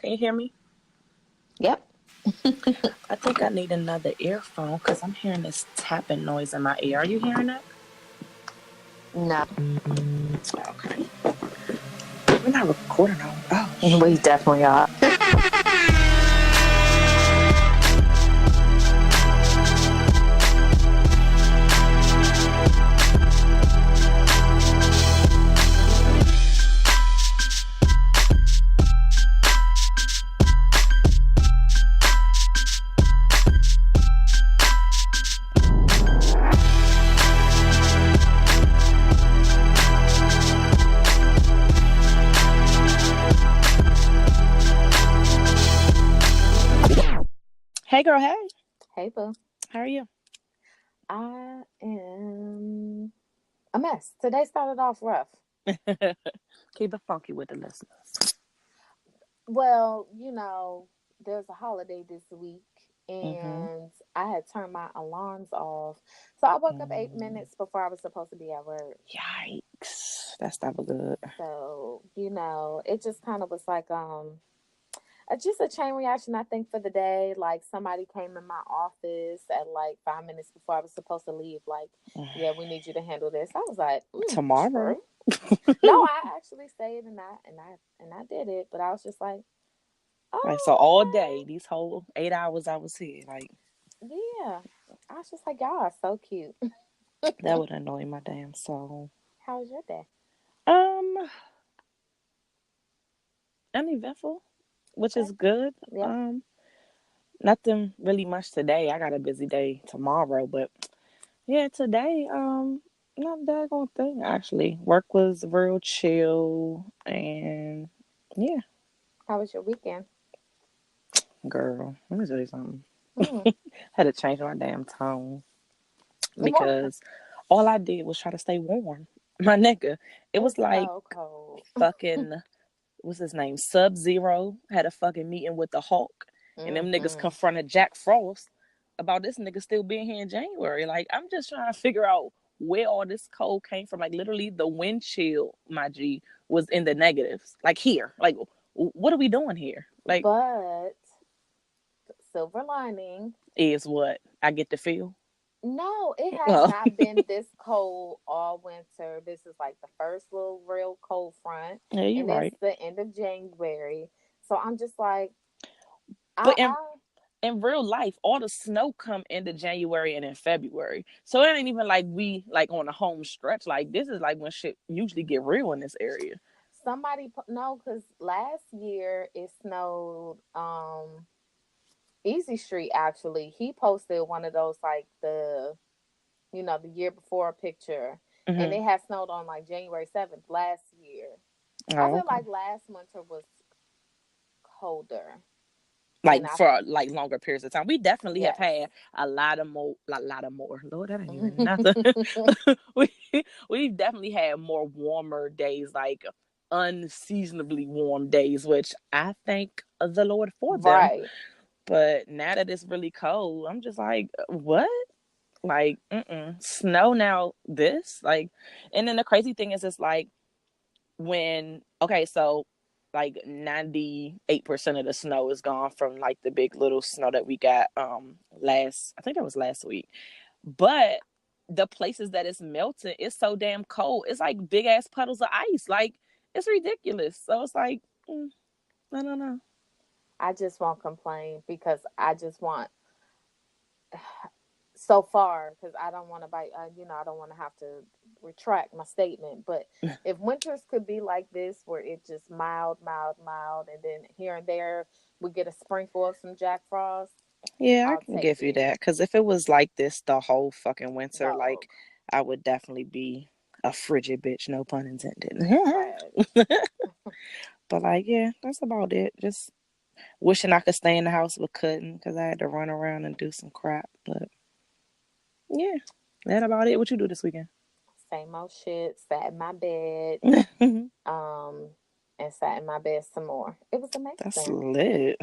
Can you hear me? Yep. I think I need another earphone because I'm hearing this tapping noise in my ear. Are you hearing that? No. Okay. We're not recording on. Oh, We definitely are. hey, girl. Hey. Hey, boo. How are you? I am a mess. Today started off rough. Keep it funky with the listeners. Well, there's a holiday this week, Mm-hmm. and I had turned my alarms off. So I woke up 8 minutes before I was supposed to be at work. Yikes. That's never good. So, it just kind of was like, just a chain reaction, I think, for the day. Like, somebody came in my office at like 5 minutes before I was supposed to leave. Like, yeah, we need you to handle this. I was like, Tomorrow. No, I actually stayed and I did it. But I was just like, oh, Like, so all day, these whole 8 hours I was here, like, yeah. I was just like, y'all are so cute. that would annoy my damn soul. How was your day? Um, Uneventful, which Okay. is good. Yep. Nothing really much today. I got a busy day tomorrow, but yeah, today, not a daggone thing actually. Work was real chill, and yeah, How was your weekend? girl, let me tell you something. Mm. Had to change my damn tone Why? because all I did was try to stay warm. My nigga, it was It's like so cold. fucking what's his name? Sub-Zero had a fucking meeting with the Hulk, and them niggas Mm-hmm. confronted Jack Frost about this nigga still being here in January. Like, I'm just trying to figure out where all this cold came from. Like, literally, the wind chill, my G, was in the negatives. Like, here. Like, what are we doing here? Like, But silver lining. is what I get to feel. No, it has Oh, not been this cold all winter. This is like the first little real cold front, yeah, you're and it's right. the end of January. So I'm just like, I, But in I in real life, all the snow come into January and in February. So it ain't even like we like on a home stretch. Like, this is like when shit usually get real in this area. no, because last year it snowed. Easy Street actually. He posted one of those like the year before picture, and Mm-hmm. it had snowed on like January 7th last year. I Oh, feel okay. like last winter was colder, and Like I for like longer periods of time. We definitely have yes. had a lot of more, Lord, that ain't even nothing. we we've definitely had more warmer days, like unseasonably warm days, which I thank the Lord for them. Right. But now that it's really cold, I'm just like, what? Like, snow now? This like, and then the crazy thing is, it's like so like 98% of the snow is gone from like the big little snow that we got I think that was last week. But the places that it's melting, it's so damn cold. It's like big ass puddles of ice. Like, it's ridiculous. So it's like, I don't know. I just won't complain because I just want so far because I don't want to bite. I don't want to have to retract my statement. But if winters could be like this, where it's just mild, mild, mild, and then here and there we get a sprinkle of some Jack Frost, Yeah, I I'll can take give you it. that. Because if it was like this the whole fucking winter, Dog, like, I would definitely be a frigid bitch, no pun intended. facts. But like, yeah, that's about it. Just wishing I could stay in the house but couldn't because I had to run around and do some crap. But yeah, that about it. What you do this weekend? Same old shit. Sat in my bed, um, and sat in my bed some more. It was That's amazing. lit.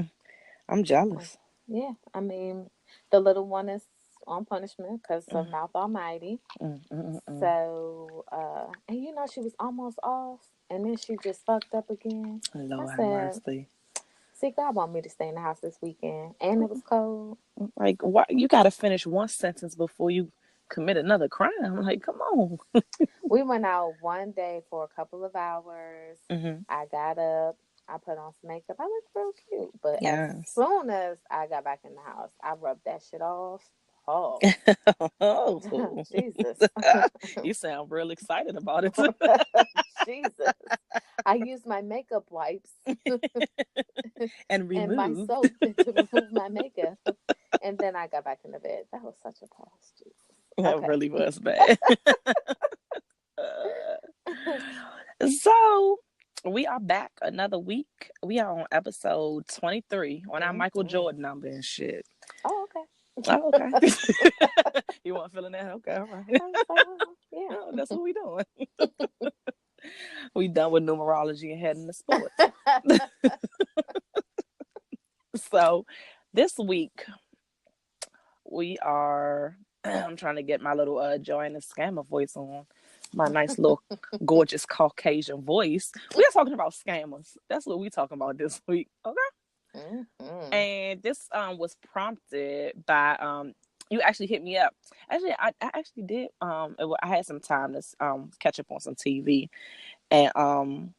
I'm jealous. Yeah, I mean, the little one is on punishment because of Mouth Almighty. Mm, mm, mm. So, and she was almost off, and then she just fucked up again. I Lord have said, mercy. See, God want me to stay in the house this weekend, and it was cold. Like, why you got to finish one sentence before you commit another crime? Like, come on. We went out one day for a couple of hours. Mm-hmm. I got up. I put on some makeup. I looked real cute. But as Yes. soon as I got back in the house, I rubbed that shit off. Oh, Oh, Jesus. you sound real excited about it. Jesus. I used my makeup wipes And and my removed. soap to remove my makeup. And then I got back in the bed. That was such a pause, Jesus. That Okay. really was bad. So we are back another week. We are on episode 23 on our Michael Mm-hmm. Jordan number and shit. Oh, okay. Oh, okay. You weren't feeling that? Okay, all right. I was like, oh, yeah. Oh, that's what we doing. We done with numerology and heading to sports. So this week we are I'm trying to get my little Joanna Scammer voice on. My nice little gorgeous Caucasian voice. We are talking about scammers. That's what we talking about this week. Okay. Mm-hmm. And this was prompted by you actually hit me up. Actually, I actually did I had some time to catch up on some TV. And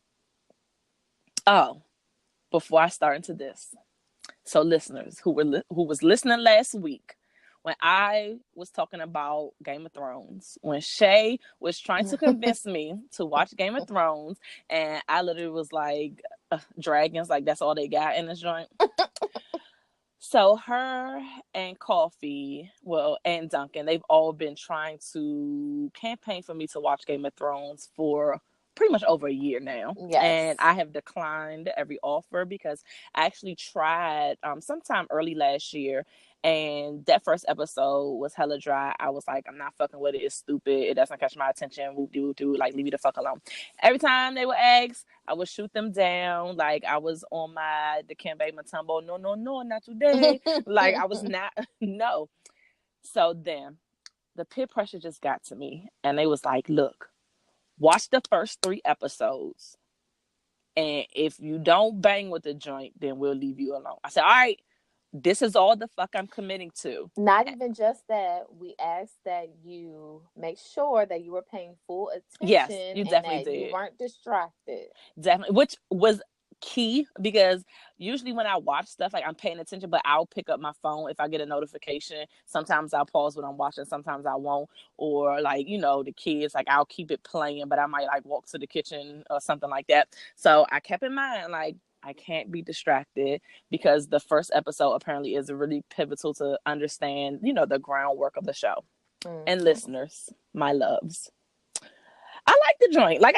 oh, before I start into this. So listeners who was listening last week when I was talking about Game of Thrones, when Shay was trying to convince me to watch Game of Thrones, and I literally was like, dragons, like that's all they got in this joint. So her and Coffee, well, and Duncan, they've all been trying to campaign for me to watch Game of Thrones for pretty much over a year now. Yes. And I have declined every offer because I actually tried sometime early last year, and that first episode was hella dry. I was like, I'm not fucking with it. It's stupid. It doesn't catch my attention. Whoop doo doo. Like, leave me the fuck alone. Every time they would ask, I would shoot them down. Like, I was on my Dikembe Mutombo. No, no, no, not today. Like, I was not. No. So then the peer pressure just got to me, and they was like, look, watch the first 3 episodes, and if you don't bang with the joint, then we'll leave you alone. I said, all right, this is all the fuck I'm committing to. Not even just that, we asked that you make sure that you were paying full Yes, attention you and definitely that you did. weren't distracted. Definitely, which was key because usually when I watch stuff, like I'm paying attention, but I'll pick up my phone if I get a notification. Sometimes I'll pause what I'm watching, sometimes I won't. Or like, the kids, like I'll keep it playing, but I might like walk to the kitchen or something like that. So I kept in mind, like, I can't be distracted because the first episode apparently is really pivotal to understand, the groundwork of the show. Mm-hmm. And listeners, my loves, I like the joint. Like,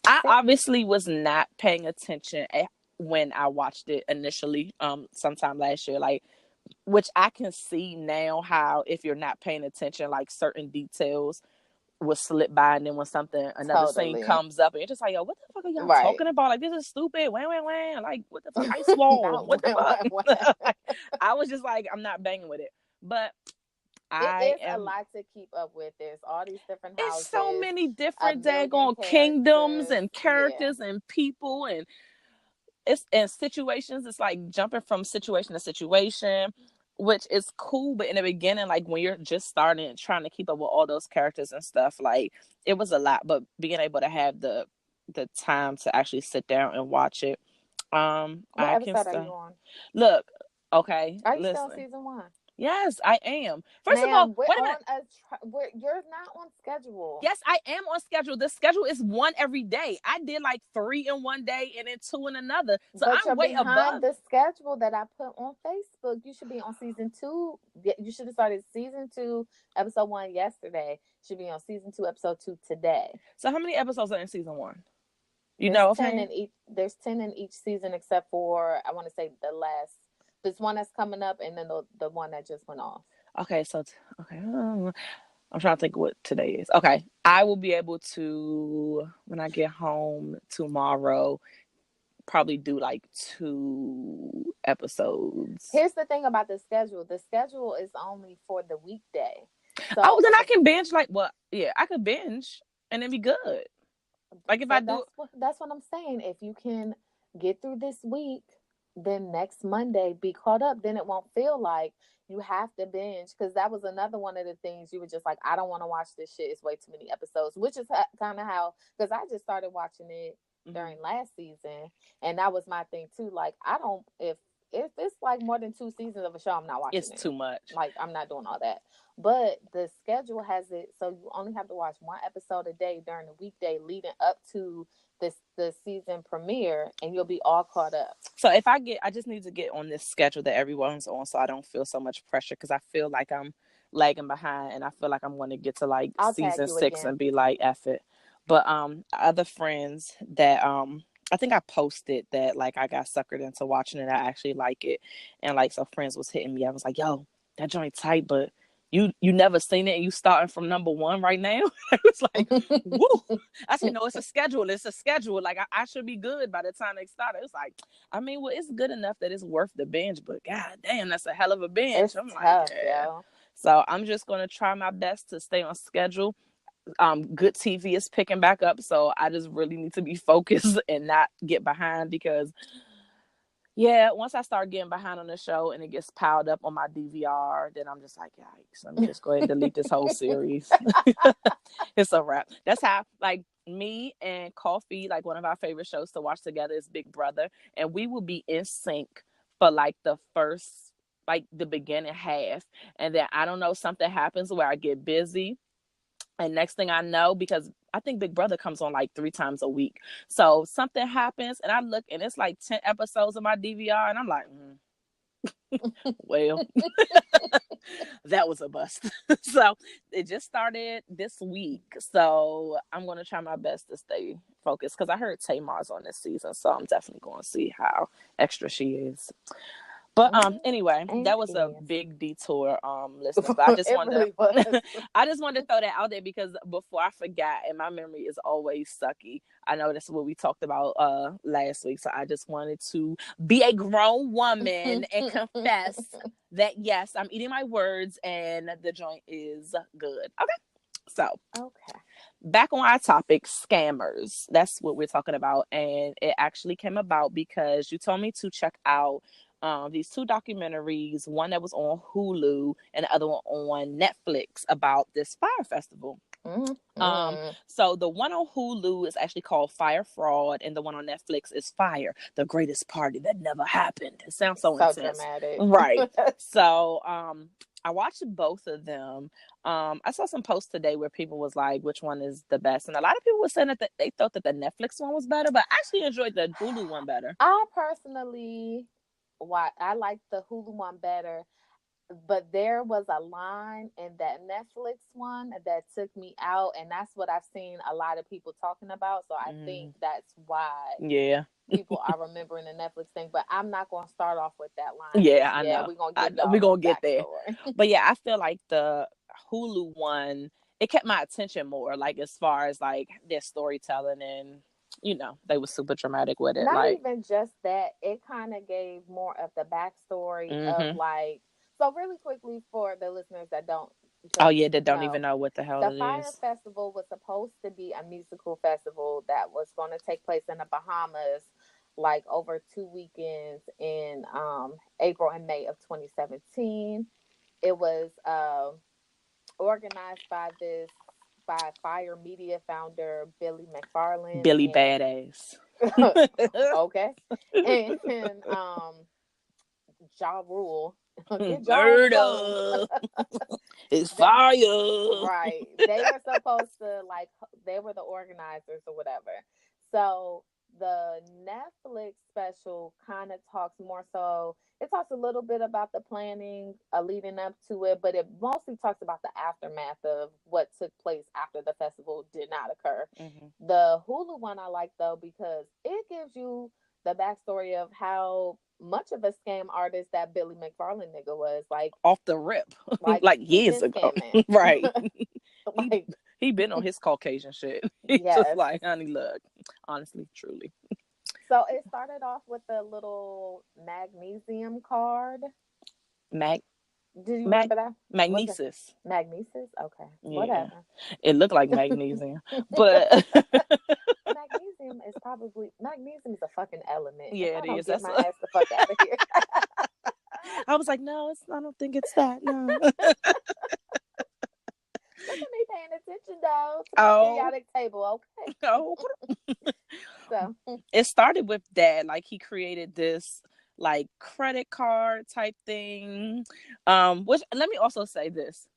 I obviously was not paying attention when I watched it initially, sometime last year, like, which I can see now how if you're not paying attention, like certain details will slip by, and then when another scene comes up, and you're just like, yo, what the fuck are y'all talking about? Like, this is stupid. Wham. Like, what the fuck? I swore. What the fuck? I was just like, I'm not banging with it. But it is a lot to keep up with. There's all these different houses. It's so many different daggone kingdoms and characters and people, and it's in situations. It's like jumping from situation to situation, which is cool. But in the beginning, like when you're just starting and trying to keep up with all those characters and stuff, like it was a lot. But being able to have the time to actually sit down and watch it, what episode are you on? Look, okay, are you still on season 1? Yes, I am. First Ma'am, of all, we're wait a minute. You're not on schedule. Yes, I am on schedule. The schedule is 1 every day. I did like 3 in one day and then 2 in another. So but I'm you're way behind above the schedule that I put on Facebook. You should be on season 2. You should have started season 2, episode 1 yesterday. Should be on season 2, episode 2 today. So how many episodes are in season 1? There's 10 in each. There's 10 in each season, except for I want to say the last. This one that's coming up, and then the one that just went off. Okay, so I'm trying to think what today is. Okay, I will be able to, when I get home tomorrow, probably do like 2 episodes. Here's the thing about the schedule. The schedule is only for the weekday. So then I can binge I could binge and then be good. Like if I do, that's what I'm saying. If you can get through this week, then next Monday be caught up. Then it won't feel like you have to binge, because that was another one of the things you were just like, I don't want to watch this shit. It's way too many episodes, which is kind of how, because I just started watching it during last season, and that was my thing too. Like, I don't, if it's like more than 2 seasons of a show, I'm not watching it. It's too much. Like, I'm not doing all that. But the schedule has it so you only have to watch one episode a day during the weekday leading up to the season premiere, and you'll be all caught up. So if I just need to get on this schedule that everyone's on, so I don't feel so much pressure, because I feel like I'm lagging behind, and I feel like I'm going to get to like season 6 and be like, F it. But other friends that I think I posted that like I got suckered into watching it. I actually like it, and like so friends was hitting me. I was like, yo, that joint tight, but you never seen it, and you starting from number 1 right now. I was like, woo. I said, no, it's a schedule. Like I should be good by the time they start. It was like, I mean, well, it's good enough that it's worth the binge, but god damn, that's a hell of a binge. It's tough, yo. So I'm just gonna try my best to stay on schedule. Good TV is picking back up, so I just really need to be focused and not get behind, because once I start getting behind on the show and it gets piled up on my DVR, then I'm just like, yikes, let me just go ahead and delete this whole series. It's a wrap. That's how, like, me and Coffee, like, one of our favorite shows to watch together is Big Brother, and we will be in sync for like the first, like the beginning half, and then I don't know, something happens where I get busy. And next thing I know, because I think Big Brother comes on like 3 times a week. So something happens and I look and it's like 10 episodes of my DVR and I'm like, well, that was a bust. So it just started this week. So I'm going to try my best to stay focused, because I heard Tamar's on this season. So I'm definitely going to see how extra she is. But anyway, that was a big detour, listeners. But I just wanted I just wanted to throw that out there, because before I forgot, and my memory is always sucky. I know that's what we talked about last week. So I just wanted to be a grown woman and confess that yes, I'm eating my words and the joint is good. Okay. So back on our topic, scammers. That's what we're talking about. And it actually came about because you told me to check out these 2 documentaries, one that was on Hulu and the other one on Netflix, about this Frye Festival. So the one on Hulu is actually called Fire Fraud, and the one on Netflix is Fire, the greatest party that never happened. It sounds so intense. Dramatic. Right. So I watched both of them. I saw some posts today where people was like, which one is the best? And a lot of people were saying that they thought that the Netflix one was better, but I actually enjoyed the Hulu one better. I personally, I like the Hulu one better, but there was a line in that Netflix one that took me out, and that's what I've seen a lot of people talking about. So I think that's why people are remembering the Netflix thing. But I'm not going to start off with that line. I know. We're going to get there. But I feel like the Hulu one, it kept my attention more, like as far as like their storytelling, and they were super dramatic with it. Not even just that, it kind of gave more of the backstory of like, so really quickly for the listeners that don't that don't even know what the hell it is. The Frye Festival was supposed to be a musical festival that was going to take place in the Bahamas, like over 2 weekends in April and May of 2017. It was organized by Fire Media founder Billy McFarland. Billy Badass. Okay. And Ja Rule. Murder. It's fire. Right. They were supposed to, like, they were the organizers or whatever. So the Netflix special kind of talks more so, it talks a little bit about the planning leading up to it, but it mostly talks about the aftermath of what took place after the festival did not occur. The Hulu one I like, though, because it gives you the backstory of how much of a scam artist that Billy McFarland nigga was, like off the rip, like years ago. Right. Like, he been on his Caucasian shit. He's just like, honey, look, honestly, truly. So it started off with a little magnesium card. Did you remember that? Magnesis. Magnesis? Okay. Yeah. Whatever. It looked like magnesium. But magnesium is probably magnesium is a fucking element. If Yeah, I it don't is. get my ass the fuck out of here. I was like, no, I don't think it's that. No. Look at me paying attention though to my Oh, periodic table, okay? oh. So It started with that. Like he created this like credit card type thing. Which let me also say this.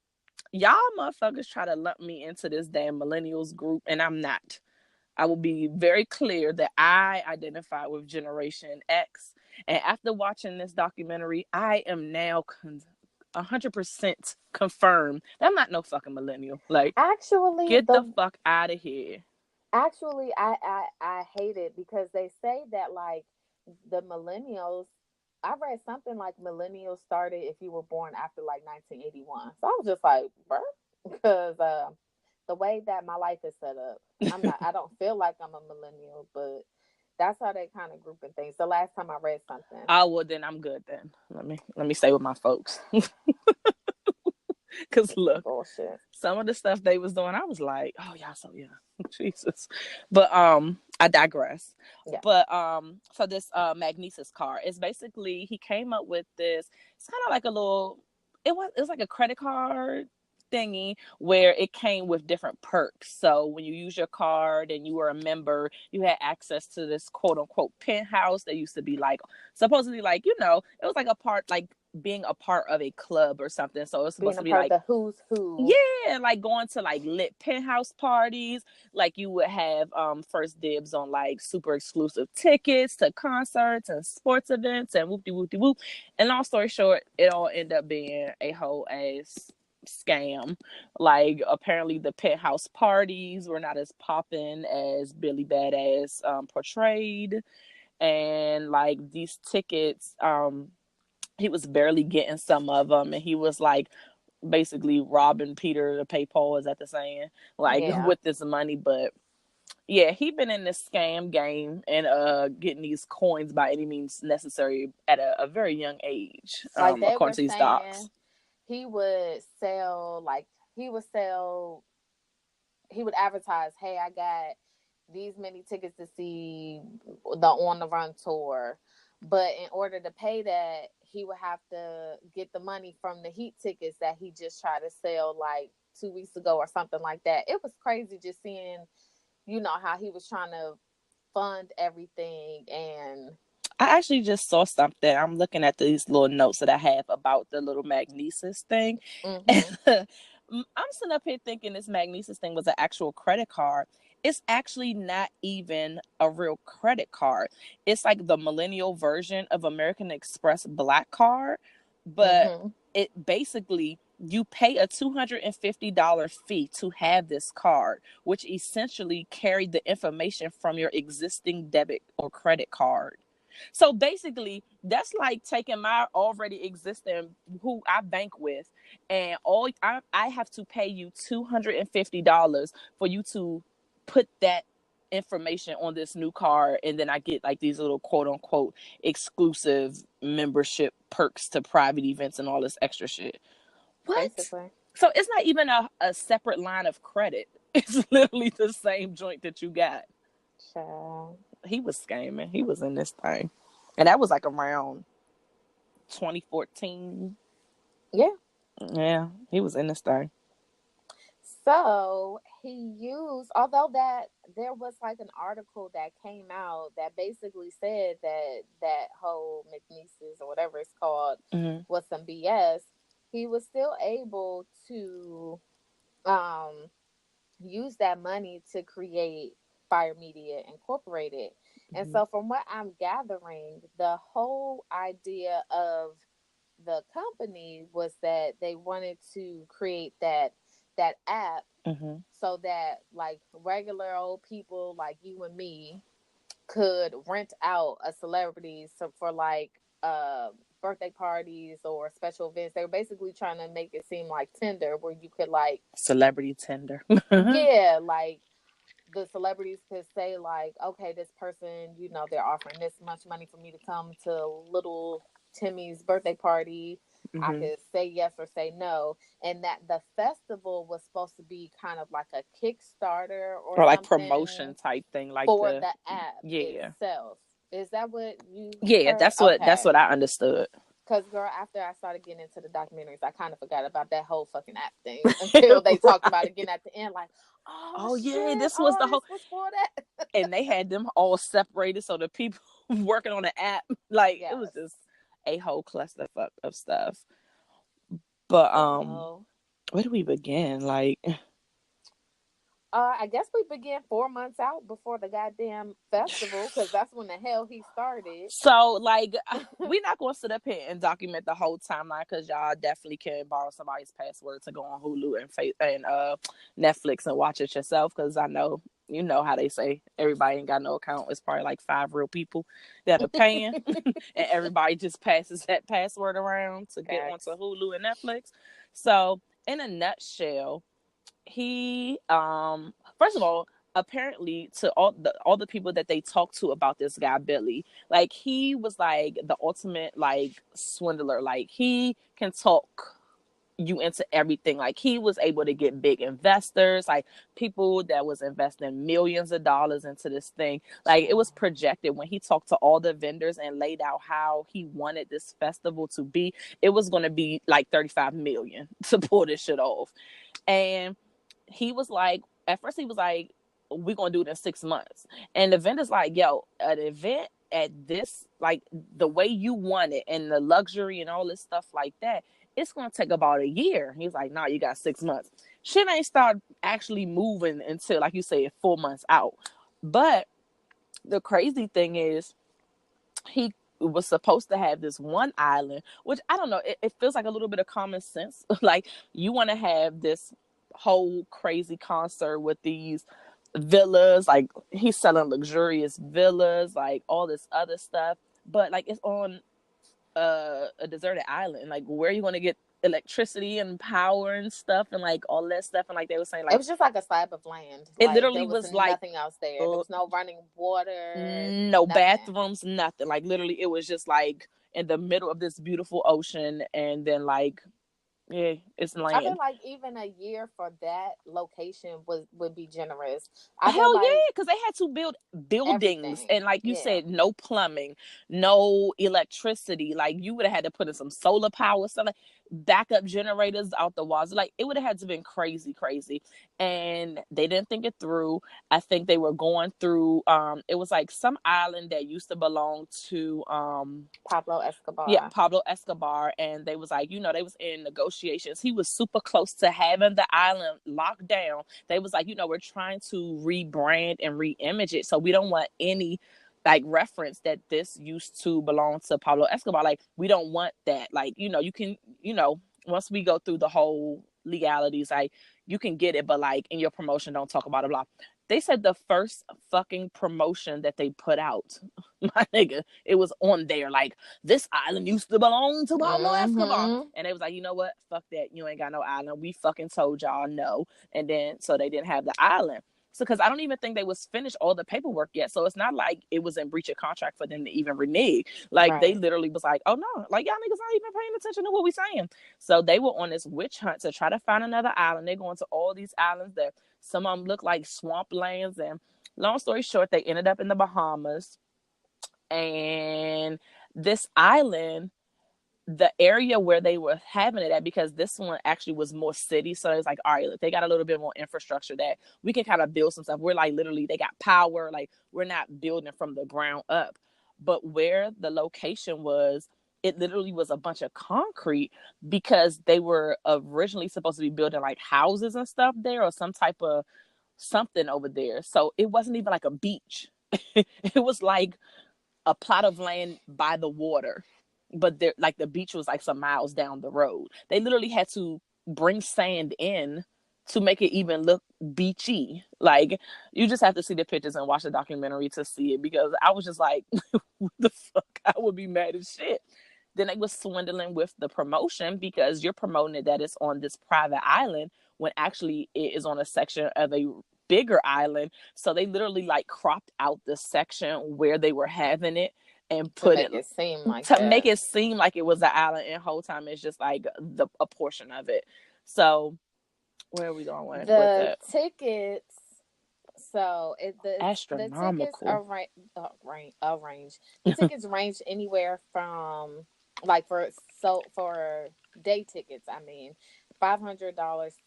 Y'all motherfuckers try to lump me into this damn millennials group, and I'm not. I will be very clear that I identify with Generation X. And after watching this documentary, I am now 100% confirmed that I'm not no fucking millennial. Like, actually, get the fuck out of here. I hate it because they say that like the millennials. I read something like millennials started if you were born after like 1981. So I was just like, bruh, because the way that my life is set up, I don't feel like I'm a millennial, but that's how they kind of grouping things. The last time I read something. Oh well, then I'm good. Then let me stay with my folks. Cause look, Bullshit. some of the stuff they was doing, I was like, oh y'all so young, Jesus. But I digress. Yeah. But so this Magnesis card is basically he came up with this. It's kind of like a little. It was like a credit card thingy where it came with different perks. So when you use your card and you were a member, you had access to this quote unquote penthouse that used to be like supposedly like it was like a part like being a part of a club or something. So it's supposed Being to a be part of like the who's who. yeah, like going to like lit penthouse parties. Like you would have first dibs on like super exclusive tickets to concerts and sports events and whoop de whoop de whoop. And long story short, it all ended up being a whole ass scam. Like apparently the penthouse parties were not as popping as Billy Badass portrayed. And like these tickets, he was barely getting some of them, and he was like basically robbing Peter to pay Paul. Is that the saying? Like Yeah. with this money, but yeah, he been in this scam game and getting these coins by any means necessary at a very young age, Like they according were to these docs. saying he would sell like he would sell he would advertise, "Hey, I got these many tickets to see the On the Run tour." But in order to pay that, he would have to get the money from the Heat tickets that he just tried to sell like 2 weeks ago or something like that. It was crazy just seeing, how he was trying to fund everything and I actually just saw something. I'm looking at these little notes that I have about the little Magnesis thing. mm-hmm, I'm sitting up here thinking this Magnesis thing was an actual credit card. It's actually not even a real credit card. It's like the millennial version of American Express Black Card, but mm-hmm. it basically you pay a $250 fee to have this card, which essentially carried the information from your existing debit or credit card. So basically, that's like taking my already existing who I bank with, and I have to pay you $250 for you to put that information on this new card, and then I get like these little quote unquote exclusive membership perks to private events and all this extra shit. What? Basically. So it's not even a separate line of credit. It's literally the same joint that you got. Child. He was scamming. He was in this thing. And that was like around 2014. Yeah. Yeah, he was in this thing. So he used, although that there was like an article that came out that basically said that that whole McNeese's or whatever it's called Mm-hmm. was some BS, he was still able to um, use that money to create Fire Media Incorporated. And Mm-hmm. so, from what I'm gathering, the whole idea of the company was that they wanted to create that app Mm-hmm. so that like regular old people like you and me could rent out a celebrity for like birthday parties or special events. They were basically trying to make it seem like Tinder, where you could like Celebrity tender. yeah, like the celebrities could say like, okay, this person, they're offering this much money for me to come to little Timmy's birthday party. I Mm-hmm. could say yes or say no, and that the festival was supposed to be kind of like a Kickstarter or Or like promotion something type thing, like for the the app yeah. itself. Is that what you Yeah, heard? that's Okay. what I understood. Because, girl, after I started getting into the documentaries, I kind of forgot about that whole fucking app thing until they talked about it again at the end. Like, oh Oh yeah, shit, this was oh, the this whole, was for that. and they had them all separated so the people working on the app, like it was Yes. just a whole clusterfuck of stuff. But So, where do we begin? Like, I guess we began 4 months out before the goddamn festival because that's when the hell he started. so like we're not gonna sit up here and document the whole timeline because y'all definitely can borrow somebody's password to go on Hulu and Netflix and watch it yourself, because I know, you know how they say everybody ain't got no account. It's probably like 5 real people that are paying and everybody just passes that password around to get onto Facts. Hulu and Netflix. So in a nutshell, he first of all, apparently, to all the people that they talked to about this guy Billy, like he was like the ultimate like swindler. Like he can talk you into everything. Like he was able to get big investors, like people that was investing millions of dollars into this thing. Like it was projected when he talked to all the vendors and laid out how he wanted this festival to be, it was going to be like 35 million to pull this shit off. And he was like, at first he was like, we're gonna do it in 6 months. And the vendor's like, yo, an event at this, like the way you want it and the luxury and all this stuff like that, it's gonna take about a year. He's like, nah, you got 6 months. Shit ain't start actually moving until, like you say, 4 months out. But the crazy thing is, he was supposed to have this one island, which I don't know, it feels like a little bit of common sense. Like you want to have this whole crazy concert with these villas, like he's selling luxurious villas, like all this other stuff, but like it's on a deserted island. Like where are you going to get electricity and power and stuff and like all that stuff? And like they were saying, It like was just like a slab of land. it Like there literally was was like nothing else there. There was no running water, no nothing. bathrooms, nothing. Like literally, it was just like in the middle of this beautiful ocean, and then like, yeah, it's I feel land. like even a year for that location would be generous. I feel Hell like yeah, because they had to build buildings, everything. and like you Yeah. said, no plumbing, no electricity. Like you would have had to put in some solar power, stuff like backup generators out the walls. Like it would have had to been crazy, crazy. And they didn't think it through. I think they were going through it was like some island that used to belong to Pablo yeah, Escobar. Pablo Escobar, and they was like, you know, they was in negotiations. He was super close to having the island locked down. They was like, you know, we're trying to rebrand and re-image it, so we don't want any like reference that this used to belong to Pablo Escobar. Like we don't want that. Like, you know, you can, you know, once we go through the whole legalities, like you can get it, but like in your promotion, don't talk about it. Blah. They said the first fucking promotion that they put out, my nigga, it was on there like, this island used to belong to Pablo Escobar. Mm-hmm. And they was like, you know what? Fuck that. You ain't got no island. We fucking told y'all no. And then, so they didn't have the island. So, because I don't even think they was finished all the paperwork yet. So it's not like it was in breach of contract for them to even renege. Like they Right. literally was like, oh no, like y'all niggas not even paying attention to what we saying. So they were on this witch hunt to try to find another island. They're going to all these islands that some of them look like swamp lands. And long story short, they ended up in the Bahamas. And this island, the area where they were having it at, because this one actually was more city, so it's like, all right, they got a little bit more infrastructure that we can kind of build some stuff. We're like, literally, they got power, like we're not building from the ground up. But where the location was, it literally was a bunch of concrete, because they were originally supposed to be building like houses and stuff there, or some type of something over there. So it wasn't even like a beach. It was like a plot of land by the water, but there, like the beach was like some miles down the road. They literally had to bring sand in to make it even look beachy. Like you just have to see the pictures and watch the documentary to see it, because I was just like, what the fuck? I would be mad as shit. Then they was swindling with the promotion, because you're promoting it that it's on this private island when actually it is on a section of a bigger island. So they literally like cropped out the section where they were having it and to put it make it seem like to make that. it seem like it was an island, and whole time it's just like a portion of it. So where are we going with The it? tickets. So the tickets Astronomical. are range. The tickets range anywhere from like for day tickets. I mean, $500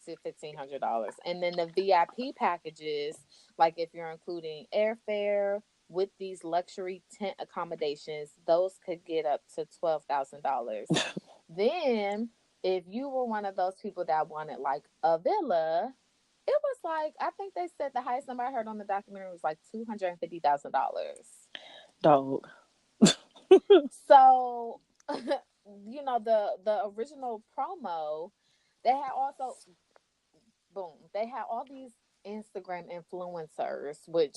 to $1,500, and then the VIP packages, like if you're including airfare with these luxury tent accommodations, those could get up to $12,000. Then, if you were one of those people that wanted like a villa, it was like, I think they said the highest number I heard on the documentary was like $250,000. Dog. So, the original promo, they had also boom, they had all these Instagram influencers, which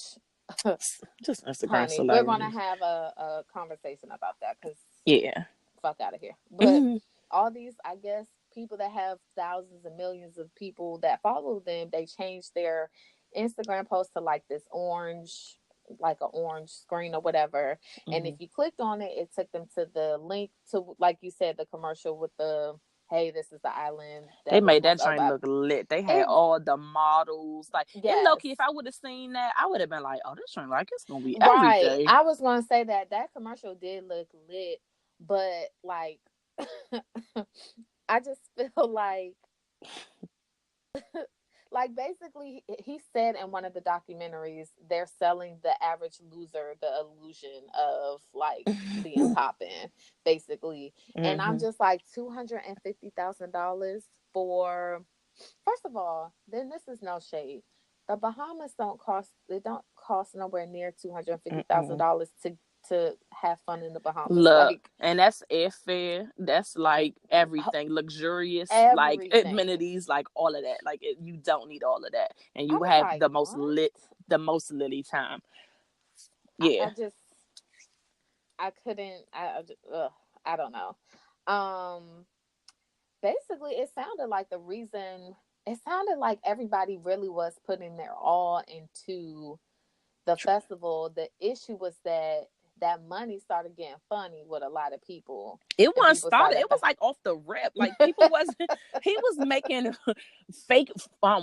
Just Instagram honey, we're gonna celebrities. have a conversation about that because Yeah. fuck out of here. But all these, I guess, people that have thousands and millions of people that follow them, they changed their Instagram post to like this orange, like an orange screen or whatever. And if you clicked on it, it took them to the link to, like you said, the commercial with the, hey, this is the island They that was made that once owned joint by. look lit. They had It, all the models. Like, and yes. Loki, if I would have seen that, I would have been like, oh, this joint, like, it's going to be every Right. day. I was going to say that commercial did look lit, but like, I just feel like basically he said in one of the documentaries they're selling the average loser the illusion of like being popping, basically. And I'm just like, $250,000 for, first of all, then this is no shade. The Bahamas don't cost nowhere near $250,000 to have fun in the Bahamas. Look, Like, and that's airfare. That's like everything, luxurious, like everything. amenities, like all of that. Like you don't need all of that, and I you was have like, what? the most lily time. I Yeah, just, I couldn't. I don't know. Um, Basically, it sounded like the reason. It sounded like everybody really was putting their all into the festival. The issue was that money started getting funny with a lot of people, it and wasn't people started. started. It was like off the rip. Like people wasn't. He was making fake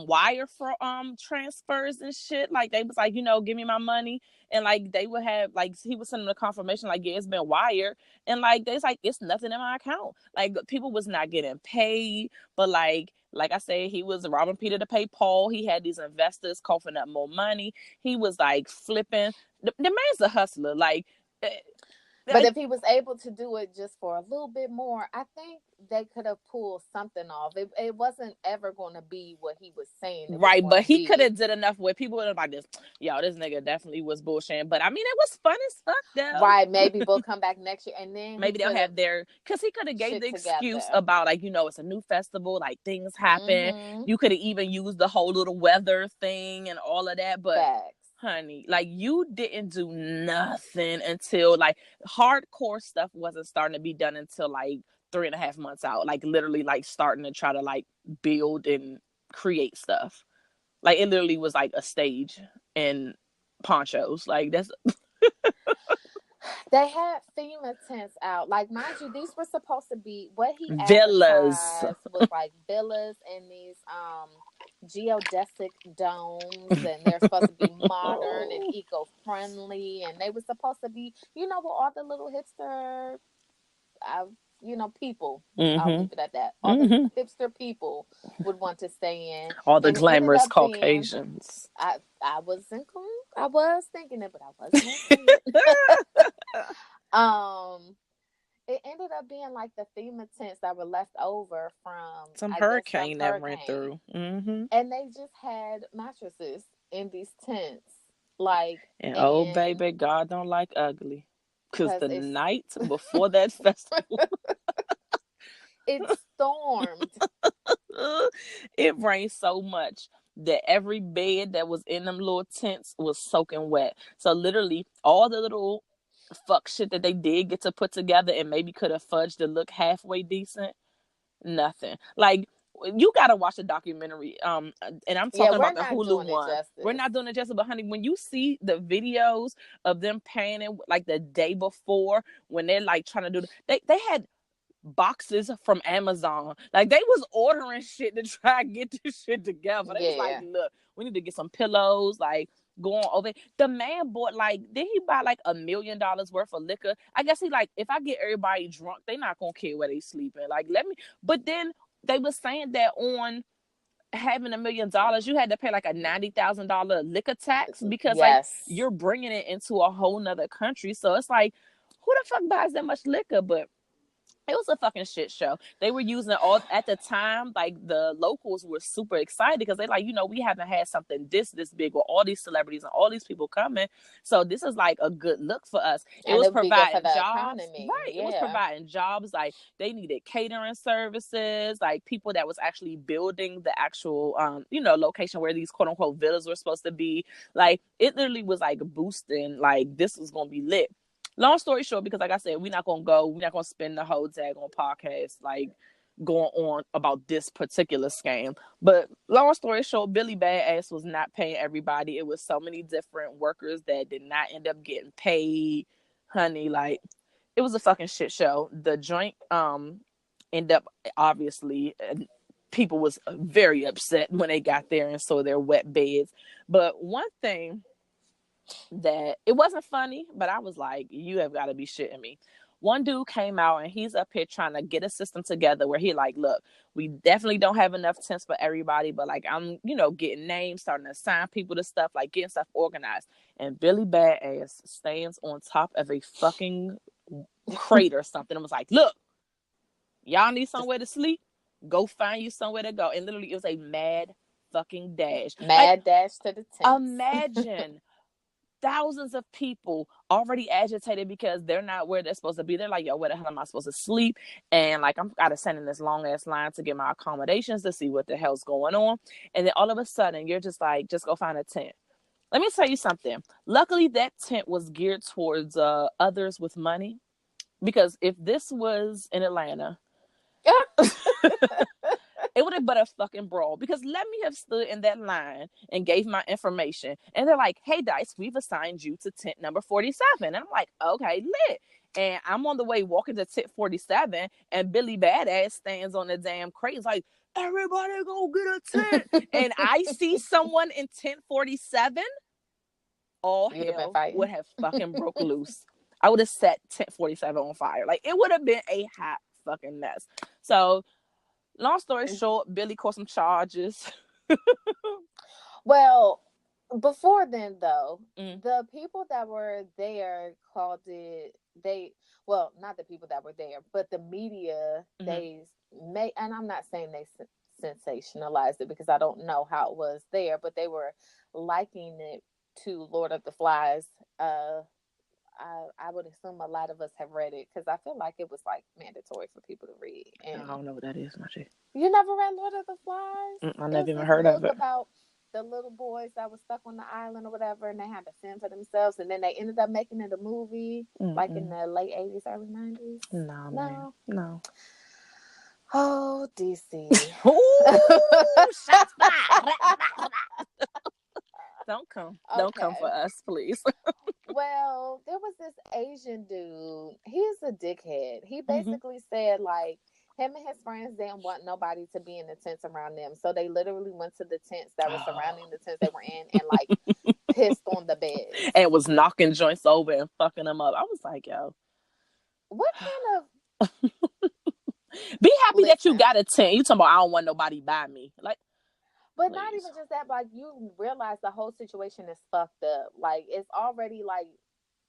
wire for transfers and shit. Like they was like, give me my money, and like they would have like he was sending a confirmation like, yeah, it's been wired, and like there's like it's nothing in my account. Like people was not getting paid, but like I said, he was robbing Peter to pay Paul. He had these investors coughing up more money. He was like flipping. The man's a hustler. Like eh, But if he was able to do it just for a little bit more, I think they could have pulled something off. It wasn't ever going to be what he was saying it was right, going but to he could be. have did enough where people would have like this. Yo, this nigga definitely was bullshitting. But I mean, it was fun as fuck though. Right? Maybe we'll come back next year, and then he Maybe they'll could have have because he could have gave the shit excuse together. about like it's a new festival, like things happen. Mm-hmm. You could have even used the whole little weather thing and all of that, but Facts. honey, like you didn't do nothing until like hardcore stuff wasn't starting to be done until like 3.5 months out, like literally like starting to try to like build and create stuff. Like it literally was like a stage and ponchos. Like that's They had FEMA tents out. Like, mind you, these were supposed to be, what he villas. advertised was like villas and these geodesic domes, and they're supposed to be modern and eco-friendly, and they were supposed to be, with all the little hipster people. I'll leave it at that. All the hipster people would want to stay in, All the and it ended glamorous up being. Caucasians. I wasn't. I was thinking it, but I wasn't gonna say it. um, it ended up being like the FEMA tents that were left over from, Some I guess, some hurricane that went hurricane, through. and they just had mattresses in these tents, like, And oh and baby, God don't like ugly. Cause because the night before that festival, it stormed. it rained so much that every bed that was in them little tents was soaking wet. So literally all the little fuck shit that they did get to put together and maybe could have fudged to look halfway decent, nothing. Like you gotta watch the documentary. And I'm Yeah, talking we're about the not Hulu doing it one. We're justice. not doing it justice, but honey, when you see the videos of them panning like the day before, when they're like trying to do, they had boxes from Amazon. Like they was ordering shit to try and get this shit together. They was like, Yeah. look, we need to get some pillows, like going over. The man bought like, did he buy like $1 million worth of liquor? I guess he like, if I get everybody drunk, they not gonna care where they sleeping. Like let me, but then they was saying that on having $1 million, you had to pay like a $90,000 liquor tax because like Yes. you're bringing it into a whole nother country. So it's like, who the fuck buys that much liquor? But it was a fucking shit show. They were using all at the time, like the locals were super excited because they like, we haven't had something this big with all these celebrities and all these people coming. So this is like a good look for us. It And was it would be good for providing the jobs. economy. Right. It was Yeah. providing jobs. Like they needed catering services, like people that was actually building the actual location where these quote unquote villas were supposed to be. Like it literally was like boosting, like this was gonna be lit. Long story short, because like I said, we're not gonna spend the whole daggone podcast like going on about this particular scam. But long story short, Billy Badass was not paying everybody. It was so many different workers that did not end up getting paid. Honey, like it was a fucking shit show. The joint ended up obviously people was very upset when they got there and saw their wet beds. But one thing that it wasn't funny, but I was like, you have got to be shitting me. One dude came out and he's up here trying to get a system together where he like, look, we definitely don't have enough tents for everybody, but like I'm, getting names, starting to assign people to stuff, like getting stuff organized. And Billy Badass stands on top of a fucking crate or something and was like, look, y'all need somewhere to sleep? Go find you somewhere to go. And literally it was a mad fucking dash. Like Mad dash to the tents. imagine thousands of people already agitated because they're not where they're supposed to be. They're like, yo, where the hell am I supposed to sleep? And like, I'm gotta send in this long ass line to get my accommodations to see what the hell's going on. And then all of a sudden, you're just like, just go find a tent. Let me tell you something. Luckily, that tent was geared towards others with money. Because if this was in Atlanta, it would have been a fucking brawl because let me have stood in that line and gave my information. And they're like, hey, Dice, we've assigned you to tent number 47. And I'm like, okay, lit. And I'm on the way walking to tent 47 and Billy Badass stands on the damn crate. It's like, everybody go get a tent. And I see someone in tent 47. All You'd have been hell would fighting. have fucking broke loose. I would have set tent 47 on fire. Like it would have been a hot fucking mess. So long story short, Billy caught some charges. Well, before then though, Mm. the people that were there called it well, not the people that were there, but the media, Mm-hmm. they made, and I'm not saying they sensationalized it because I don't know how it was there, but they were likening it to Lord of the Flies. I would assume a lot of us have read it because I feel like it was like mandatory for people to read. I And don't know what that is, Machi. you never read Lord of the Flies? I It never was even this heard of book it. about the little boys that were stuck on the island or whatever, and they had to fend for themselves, and then they ended up making it a movie, like in the late 80s, early 90s. No, man. No. No. Oh, DC. Ooh, shots fired. Don't come. Don't come Okay. for us, please. Well, there was this Asian dude. He's a dickhead. He Mm-hmm. basically said like him and his friends didn't want nobody to be in the tents around them, so they literally went to the tents that were surrounding the tents they were in and like pissed on the beds. And was knocking joints over and fucking them up. I was like, yo. What kind of Be happy that you listen? got a tent. You talking about I don't want nobody by me. Like, But not please. even just that. Like you realize the whole situation is fucked up. Like it's already like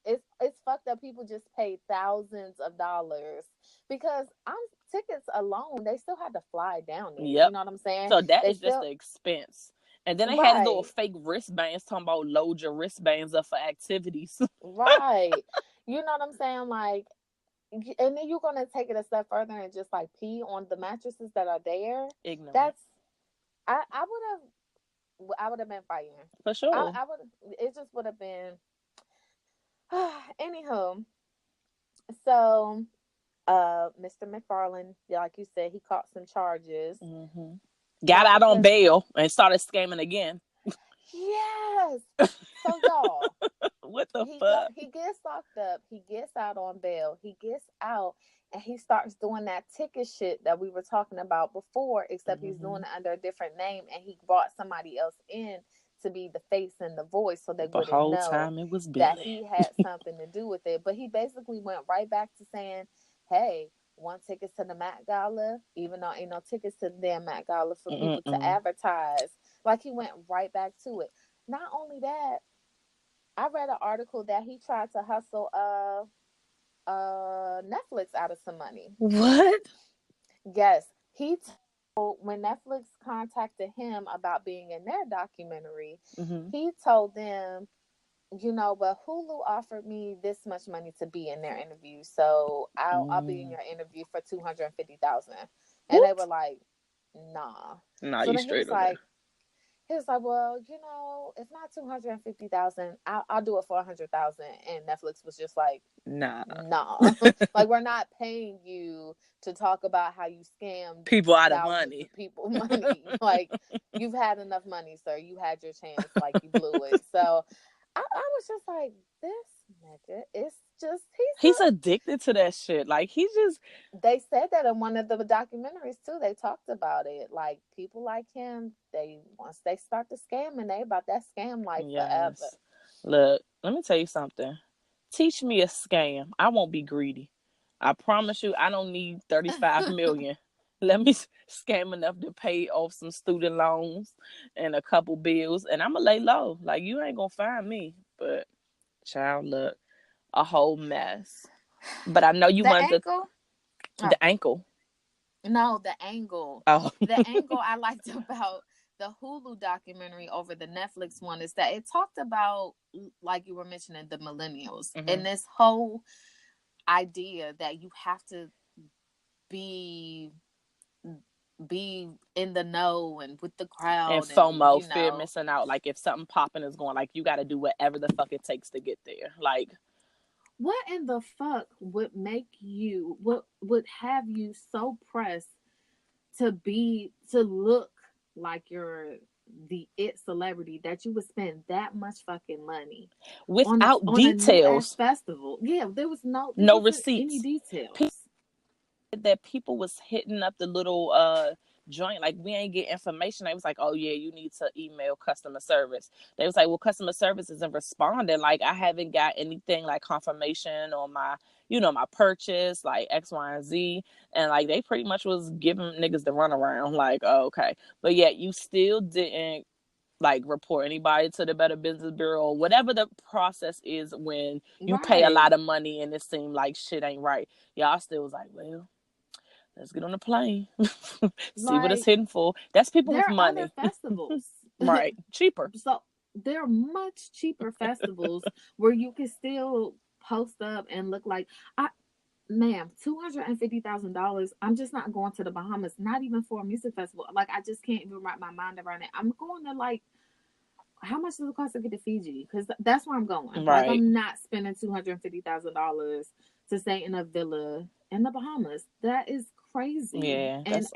it's fucked up. People just paid thousands of dollars because I'm tickets alone. They still had to fly down there. You Yep. know what I'm saying? So that They is just still the expense. And then they had little right, fake wristbands talking about load your wristbands up for activities. right. You know what I'm saying? Like, and then you're gonna take it a step further and just like pee on the mattresses that are there. Ignorant. That's I would have been fighting. For sure. I would. It just would have been. Anywho, so Mr. McFarland, like you said, he caught some charges. Mm-hmm. Got Not out on because, bail and started scamming again. yes. So y'all, What the fuck? he gets locked up. He gets out on bail. He gets out and he starts doing that ticket shit that we were talking about before, except he's doing it under a different name, and he brought somebody else in to be the face and the voice so they The wouldn't whole know time it was that Billy. he had something to do with it. But he basically went right back to saying, hey, want tickets to the Met Gala, even though ain't no tickets to the damn Met Gala for people to Mm-mm. advertise. Like, he went right back to it. Not only that, I read an article that he tried to hustle Netflix out of some money. What? Yes, he told, when Netflix contacted him about being in their documentary, Mm-hmm. he told them, but Hulu offered me this much money to be in their interview, so I'll be in your interview for 250,000, and they were What? like, nah. Nah, So you then he straight was on there. like, well, it's not 250,000. I'll do it for 100,000. And Netflix was just like, Nah. nah, like, we're not paying you to talk about how you scammed People out of thousands money. of people money. Like, you've had enough money, sir. You had your chance. Like, you blew it. So I was just like, this nigga is just, He's addicted to that shit. Like, he just... they said that in one of the documentaries too. They talked about it. Like, people like him, once they start to scam, and they about that scam life forever. Yes. Look, let me tell you something. Teach me a scam. I won't be greedy. I promise you, I don't need 35 million. Let me scam enough to pay off some student loans and a couple bills, and I'm gonna lay low. Like, you ain't gonna find me. But child, look, a whole mess. But I know you The wanted ankle? Oh, the ankle. no, the angle. Oh. The angle I liked about the Hulu documentary over the Netflix one is that it talked about, like you were mentioning, the millennials and this whole idea that you have to be in the know and with the And crowd, and FOMO, fear missing out. Like, if something popping is going, like, you got to do whatever the fuck it takes to get there. Like, what in the fuck would make you, what would have you so pressed to look like you're the it celebrity that you would spend that much fucking money without on a new ass details, festival? Yeah, there no wasn't any receipts. details. That people was hitting up the little joint, like, we ain't get information. They was like, oh yeah, you need to email customer service. They was like, well, customer service isn't responding. Like, I haven't got anything like confirmation on my, my purchase, like X, Y, and Z. And like, they pretty much was giving niggas the runaround, like, oh, okay. But yet you still didn't like report anybody to the Better Business Bureau, or whatever the process is when you pay a lot Right. of money and it seemed like shit ain't right. Y'all still was like, well, let's get on the plane. See what it's Like, hitting for. That's people there with are other money. festivals. Right. Cheaper. So there are much cheaper festivals where you can still post up and look like, I ma'am, $250,000. I'm just not going to the Bahamas, not even for a music festival. Like, I just can't even wrap my mind around it. I'm going to, like, how much does it cost to get to Fiji? Because that's where I'm going. Like, Right. I'm not spending $250,000 to stay in a villa in the Bahamas. That is crazy. Yeah. And That's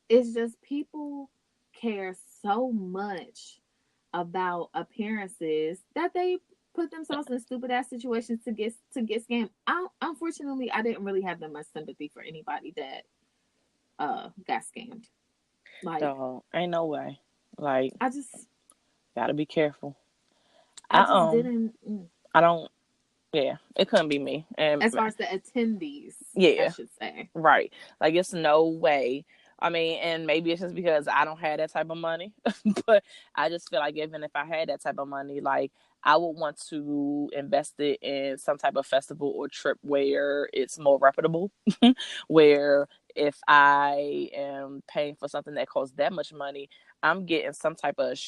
it's just people care so much about appearances that they put themselves in stupid ass situations to get scammed. Unfortunately, I didn't really have that much sympathy for anybody that got scammed. Like, dog. Ain't no way. Like, I just gotta be careful. I I just didn't. I don't. Yeah, it couldn't be me. And As far as the attendees, I yeah, should say. right. Like, it's no way. I mean, and maybe it's just because I don't have that type of money, but I just feel like even if I had that type of money, like, I would want to invest it in some type of festival or trip where it's more reputable, where if I am paying for something that costs that much money, I'm getting some type of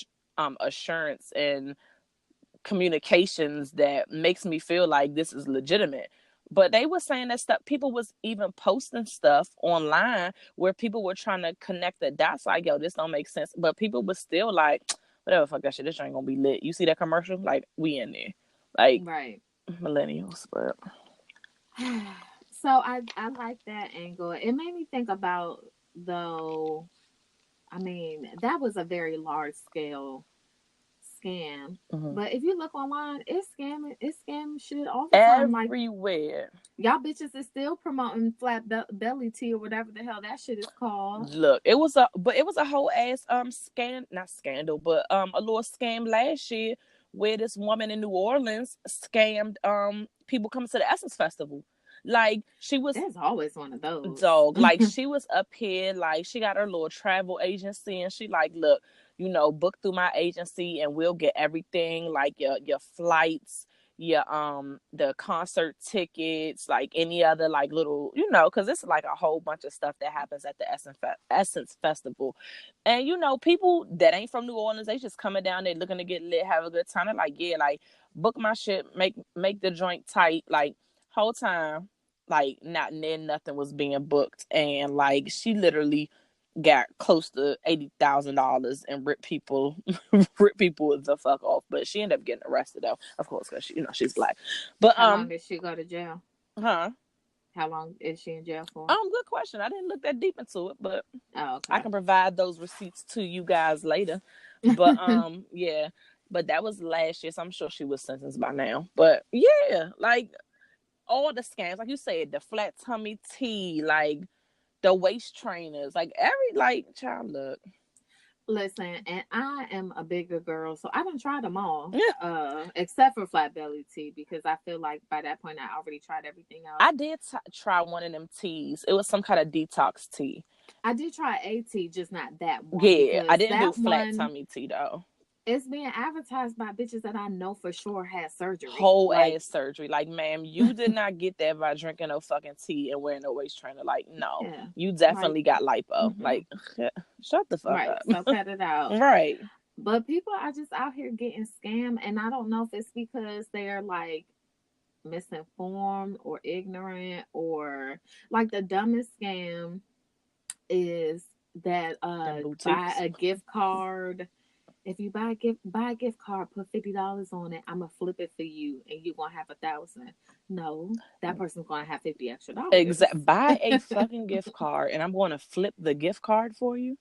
assurance and communications that makes me feel like this is legitimate. But they were saying that stuff, people was even posting stuff online where people were trying to connect the dots, like, yo, this don't make sense. But people was still like, whatever, fuck that shit, this ain't gonna be lit. You see that commercial? Like, we in there. Like, Right. millennials. But So I like that angle. It made me think about, though. I mean, that was a very large scale scam. Mm-hmm. But if you look online, it's scamming shit all the time. Like, Everywhere. y'all bitches is still promoting belly tea or whatever the hell that shit is called. Look, it was a whole ass not scandal, but a little scam last year where this woman in New Orleans scammed people coming to the Essence Festival. Like she was There's always one of those. dog, like she was up here, like she got her little travel agency and she like, look, book through my agency and we'll get everything, like your flights, your the concert tickets, like any other like little, because it's like a whole bunch of stuff that happens at the Essence Festival. And people that ain't from New Orleans, they just coming down there looking to get lit, have a good time. They're like, yeah, like book my shit, make the joint tight, like whole time, like not near nothing was being booked, and like she literally got close to $80,000 and rip people the fuck off. But she ended up getting arrested though, of course, because she's black. But How long did she go to jail? huh? How long is she in jail for? Good question. I didn't look that deep into it, but Oh, I okay. can provide those receipts to you guys later. But yeah. But that was last year, so I'm sure she was sentenced by now. But yeah, like all the scams, like you said, the flat tummy tea, like the waist trainers, like every like child look. Listen, and I am a bigger girl, so I done tried them all, Yeah, except for flat belly tea, because I feel like by that point I already tried everything else. I did try one of them teas. It was some kind of detox tea. I did try AT, just not that one, Yeah, I because didn't do that flat one tummy tea though. is being advertised by bitches that I know for sure had surgery. Whole Like, ass surgery. Like, ma'am, you did not get that by drinking no fucking tea and wearing a waist trainer. Like, no, yeah, you like, definitely got lipo. mm-hmm. Like, shut the fuck Right. So up. cut it out. Right. But people are just out here getting scammed, and I don't know if it's because they're like misinformed or ignorant, or like the dumbest scam is that Them buy boutiques. a gift card. If you buy a gift card, put $50 on it. I'm gonna flip it for you, and you're gonna have 1,000. No, that person's gonna have 50 extra dollars. Buy a fucking gift card and I'm going to flip the gift card for you.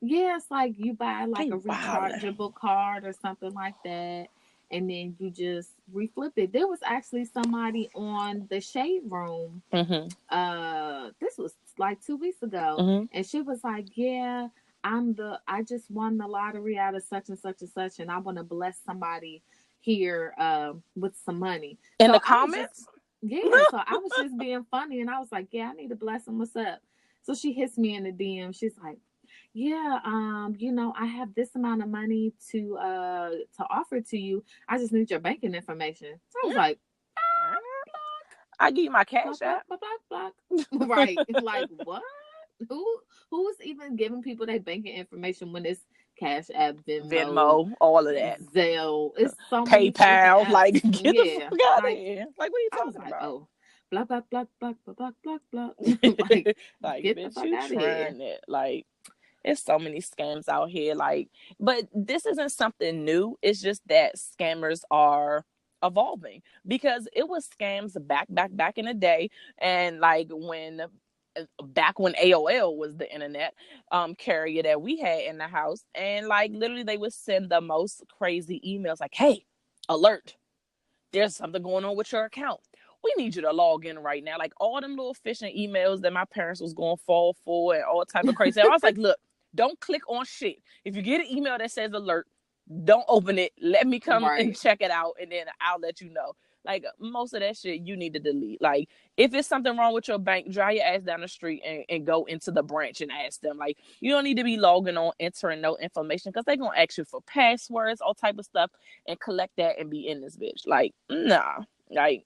Yeah, it's like you buy like They a wildin'. rechargeable card or something like that, and then you just reflip it. There was actually somebody on the Shade Room. Mm-hmm. This was like 2 weeks ago, Mm-hmm. and she was like, "Yeah, I just won the lottery out of such and such and such, and I want to bless somebody here with some money." In So the I was just, comments? yeah, so I was just being funny, and I was like, "Yeah, I need to bless him. What's up?" So she hits me in the DM. She's like, yeah, I have this amount of money to offer to you. I just need your banking information. So I was like, I give you my block, cash block, app. block, block, block. Right. Like, what? Who's even giving people their banking information when it's Cash App, Venmo, Venmo, all of that. Zelle? It's so many freaking PayPal. apps. Like, get the Yeah. fuck out of Like, here. Like, what are you I was talking like, about? oh, block, block, block, block, block, block, block. Like, Like, get the bitch, fuck you out of here. trying it. Like, it's so many scams out here. Like, but this isn't something new. It's just that scammers are evolving, because it was scams back in the day. And like back when AOL was the internet carrier that we had in the house, and like literally they would send the most crazy emails like, hey, alert, there's something going on with your account, we need you to log in right now. Like all them little phishing emails that my parents was going to fall for and all type of crazy. I was like, look, don't click on shit. If you get an email that says alert, don't open it. Let me come and Right. check it out, and then I'll let you know. Like most of that shit you need to delete. Like if it's something wrong with your bank, drive your ass down the street and go into the branch and ask them. Like you don't need to be logging on, entering no information, because they're gonna ask you for passwords, all type of stuff, and collect that and be in this bitch. Like, nah. Like,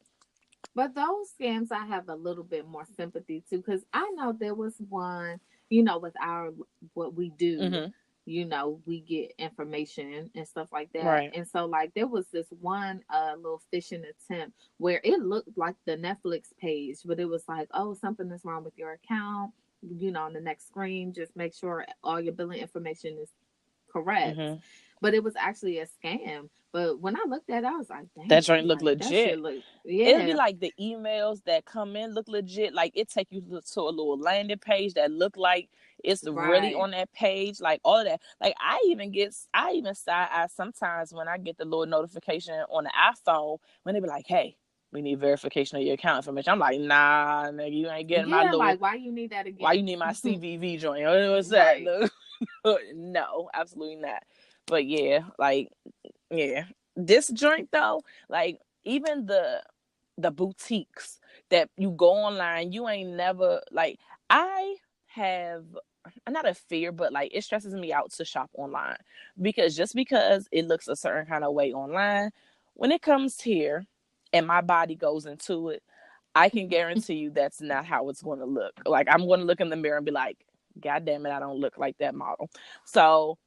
But those scams I have a little bit more sympathy to, because I know there was one, with our what we do, mm-hmm. we get information and stuff like that. Right. And so like there was this one little phishing attempt where it looked like the Netflix page, but it was like, oh, something is wrong with your account. On the next screen, just make sure all your billing information is correct. Mm-hmm. but it was actually a scam. But when I looked at it, I was like, That damn, joint look like that shit legit. look, It'll be yeah, like the emails that come in look legit. Like it take you to a little landing page that look like it's really right. on that page. Like all of that. Like I even side eye sometimes when I get the little notification on the iPhone when they be like, hey, we need verification of your account information. I'm like, nah, nigga, you ain't getting my Yeah, little. like why you need that Why you again? need my CVV joint? What's that? Right. Look, no, absolutely not. But yeah, like yeah, this joint though, like even the boutiques that you go online, you ain't never like. I have not a fear, but like it stresses me out to shop online because just because it looks a certain kind of way online, when it comes here and my body goes into it, I can guarantee you that's not how it's going to look. Like I'm going to look in the mirror and be like, God damn it, I don't look like that model. So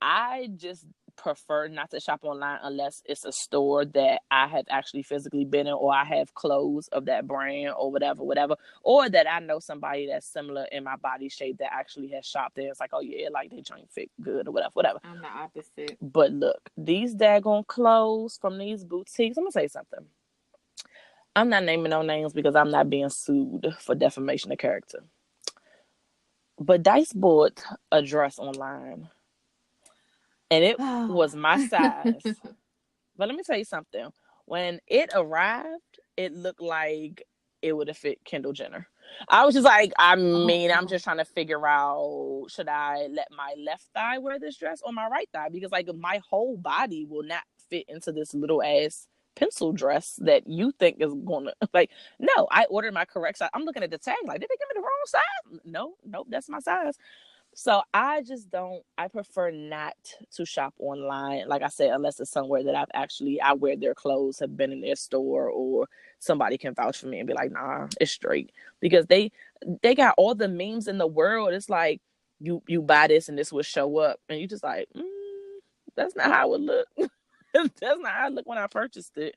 I just prefer not to shop online unless it's a store that I have actually physically been in, or I have clothes of that brand or whatever, or that I know somebody that's similar in my body shape that actually has shopped there. It's like, oh yeah, like they joint fit good or whatever. I'm the opposite. But look, these daggone clothes from these boutiques, I'm gonna say something. I'm not naming no names because I'm not being sued for defamation of character. But Dice bought a dress online and it Oh. was my size. But let me tell you something. When it arrived, it looked like it would have fit Kendall Jenner. I was just like, I mean, I'm Oh. just trying to figure out, should I let my left thigh wear this dress or my right thigh? Because like my whole body will not fit into this little ass pencil dress that you think is gonna like. No, I ordered my correct size. I'm looking at the tag like, did they give me the wrong size? No, nope, that's my size. So I just don't. I prefer not to shop online. Like I said, unless it's somewhere that I wear their clothes, have been in their store, or somebody can vouch for me and be like, nah, it's straight. Because they got all the memes in the world. It's like you buy this and this will show up, and you just like, that's not how it look. That's not how it look when I purchased it.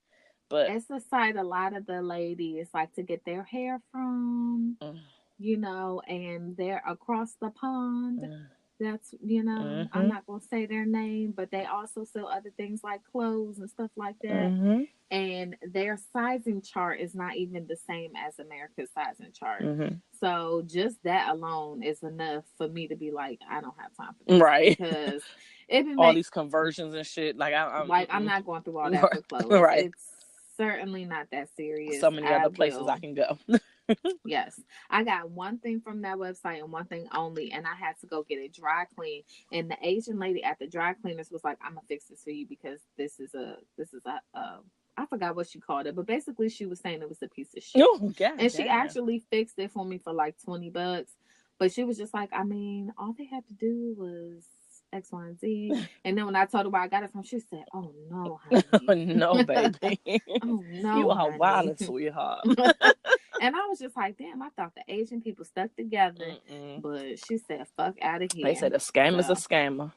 But It's the site a lot of the ladies like to get their hair from, mm, and they're across the pond. mm, That's, I'm mm-hmm, not going to say their name, but they also sell other things like clothes and stuff like that. mm-hmm, And their sizing chart is not even the same as America's sizing chart. mm-hmm. So just that alone is enough for me to be like, I don't have time for this Right. because it be All make these conversions and shit. Like I'm not going through all that right, for clothes. right. It's certainly not that serious. So many I other places I will. can go. Yes, I got one thing from that website and one thing only, and I had to go get it dry clean. And the Asian lady at the dry cleaners was like, "I'm gonna fix this for you because this is a I forgot what she called it, but basically she was saying it was a piece of shit." Oh god And she damn. actually fixed it for me for like $20. But she was just like, I mean, all they had to do was X, Y, and Z. And then when I told her where I got it from, she said, "Oh no, honey." No, baby. Oh You no, are honey. wild, sweetheart. And I was just like, damn, I thought the Asian people stuck together. Mm-mm. But she said, fuck out of They here. said a scam is a So, scammer.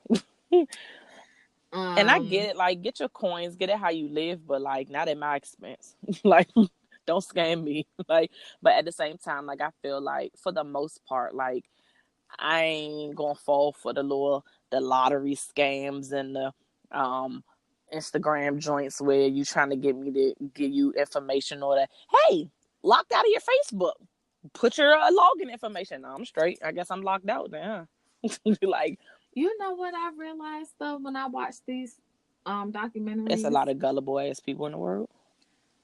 And I um, get it, like get your coins, get it how you live, but like not at my expense. Like don't scam me. Like but at the same time, like I feel like for the most part, like I ain't gonna fall for the lottery scams and the um Instagram joints where you trying to get me to give you information or that, hey, locked out of your Facebook. Put your login information. No, I'm straight. I guess I'm locked out now. Like you know what I realized though when I watched these it's a documentaries? lot of gullible ass people in the world.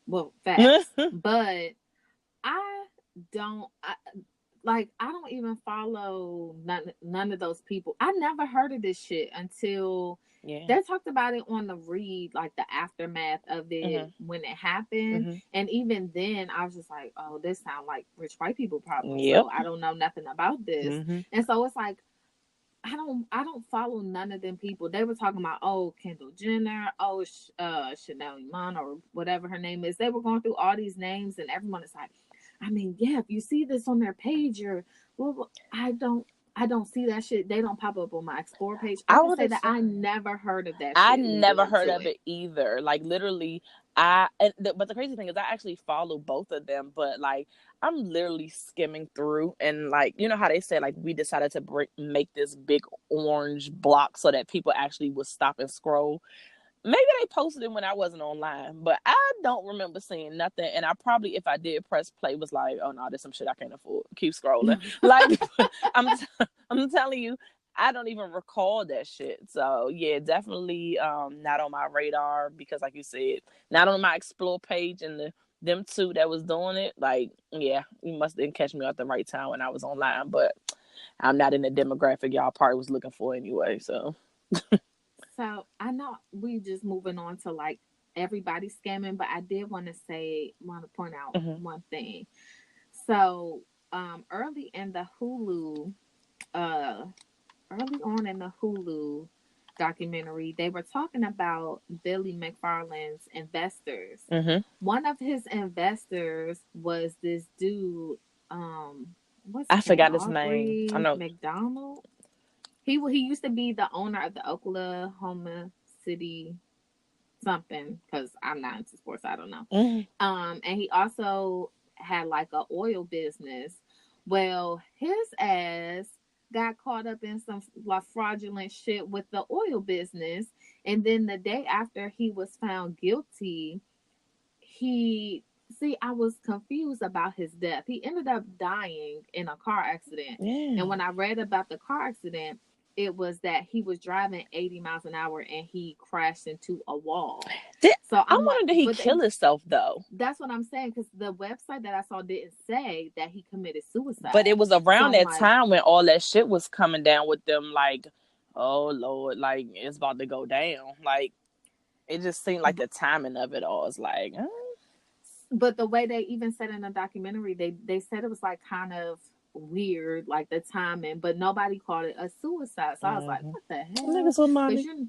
Well, facts. But I I don't even follow none of those people. I never heard of this shit until Yeah. they talked about it on the read, like the aftermath of it Mhm. when it happened. Mhm. And even then, I was just like, "Oh, this sound like rich white people problems." Yep. So I don't know nothing about this. Mhm. And so it's like I don't follow none of them people. They were talking about Kendall Jenner, Chanel Iman or whatever her name is. They were going through all these names and everyone is like, I mean, yeah, if you see this on their page or well, I don't see that shit. They don't pop up on my explore page. I I can would say have that said I never heard of that I shit leading never up heard to of it. it either. Like literally, but the crazy thing is I actually follow both of them, but like I'm literally skimming through, and like you know how they say like we decided to make this big orange block so that people actually would stop and scroll. Maybe they posted it when I wasn't online, but I don't remember seeing nothing. And I probably, if I did press play, was like, oh no, there's some shit I can't afford. Keep scrolling. Like I'm, I'm telling you, I don't even recall that shit. So yeah, definitely not on my radar because, like you said, not on my explore page and them two that was doing it. Like yeah, you must didn't catch me at the right time when I was online, but I'm not in the demographic y'all probably was looking for anyway. So. So I know we just moving on to like everybody scamming, but I did want to point out Mm-hmm. one thing. So early in the uh, early on in the Hulu documentary, they were talking about Billy McFarland's investors. Mm-hmm. One of his investors was this dude. What's I his name? forgot his name. I Aubrey know. McDonald. He used to be the owner of the Oklahoma City something because I'm not into sports. I don't know. Mm-hmm. And he also had like a oil business. Well, his ass got caught up in some like fraudulent shit with the oil business, and then the day after he was found guilty, he I was confused about his death. He ended up dying in a car accident. Yeah. And when I read about the car accident, it was that he was driving 80 miles an hour and he crashed into a wall. So I I'm like, wonder did he kill himself though? that's what I'm saying, because the website that I saw didn't say that he committed suicide. But it was So around I'm that like, time when all that shit was coming down with them. Like, oh Lord, like it's about to go down. Like it just seemed like the timing of it all is like. but the way they even said in the documentary, they said it was like kind of weird, like the timing, but nobody called it a suicide. So I was like, what the hell? Niggas with money. Because you're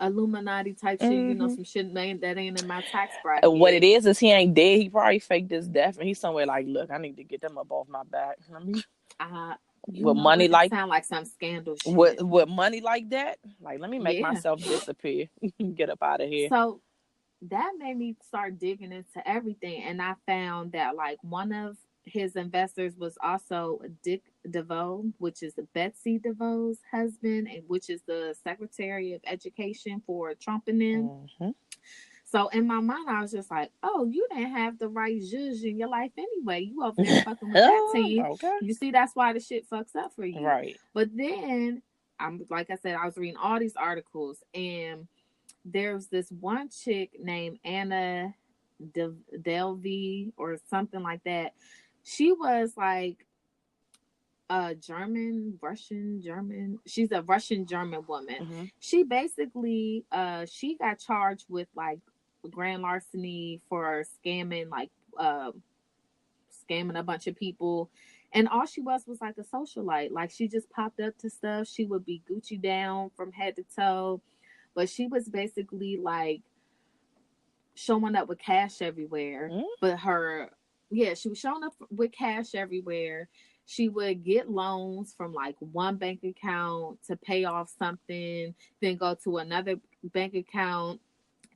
Illuminati type shit, you know, some shit that ain't in my tax bracket. What it is he ain't dead. He probably faked his death, and he's somewhere like, look, I need to get them up off my back. I mean, you with know money what? That like sound like some scandal shit. with money like that, like let me make myself disappear. Get up out of here. So that made me start digging into everything, and I found that like one of his investors was also Dick DeVoe, which is Betsy DeVoe's husband, and which is the Secretary of Education for Trump and them. Mm-hmm. So in my mind, I was just like, "Oh, you didn't have the right zhuzh in your life anyway. You over there fucking with that team. Okay. You see, that's why the shit fucks up for you, right?" But then I'm like I said, I was reading all these articles, and there's this one chick named Anna Delvey or something like that. She was like a Russian German. She's a Russian German woman. Mm-hmm. She basically she got charged with like grand larceny for scamming scamming a bunch of people. And all she was like a socialite. Like she just popped up to stuff. She would be Gucci down from head to toe. But she was basically like showing up with cash everywhere. Mm-hmm. But she was showing up with cash everywhere. She would get loans from like one bank account to pay off something, then go to another bank account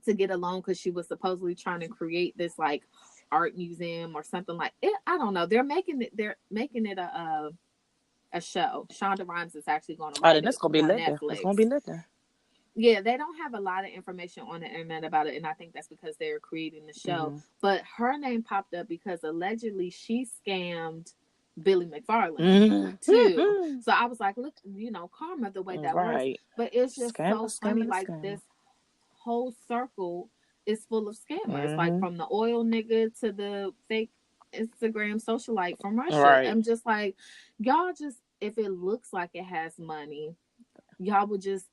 to get a loan because she was supposedly trying to create this like art museum or something like it. I don't know. They're making it a show. Shonda Rhimes is actually going to write it. It's gonna be lit. It's gonna be lit. Yeah, they don't have a lot of information on the internet about it, and I think that's because they're creating the show. Mm-hmm. But her name popped up because allegedly she scammed Billy McFarland too. So I was like, look, karma the way that works. But it's just so funny, like this whole circle is full of scammers, like from the oil nigga to the fake Instagram socialite from Russia. Right. I'm just like, y'all just, if it looks like it has money, y'all would just,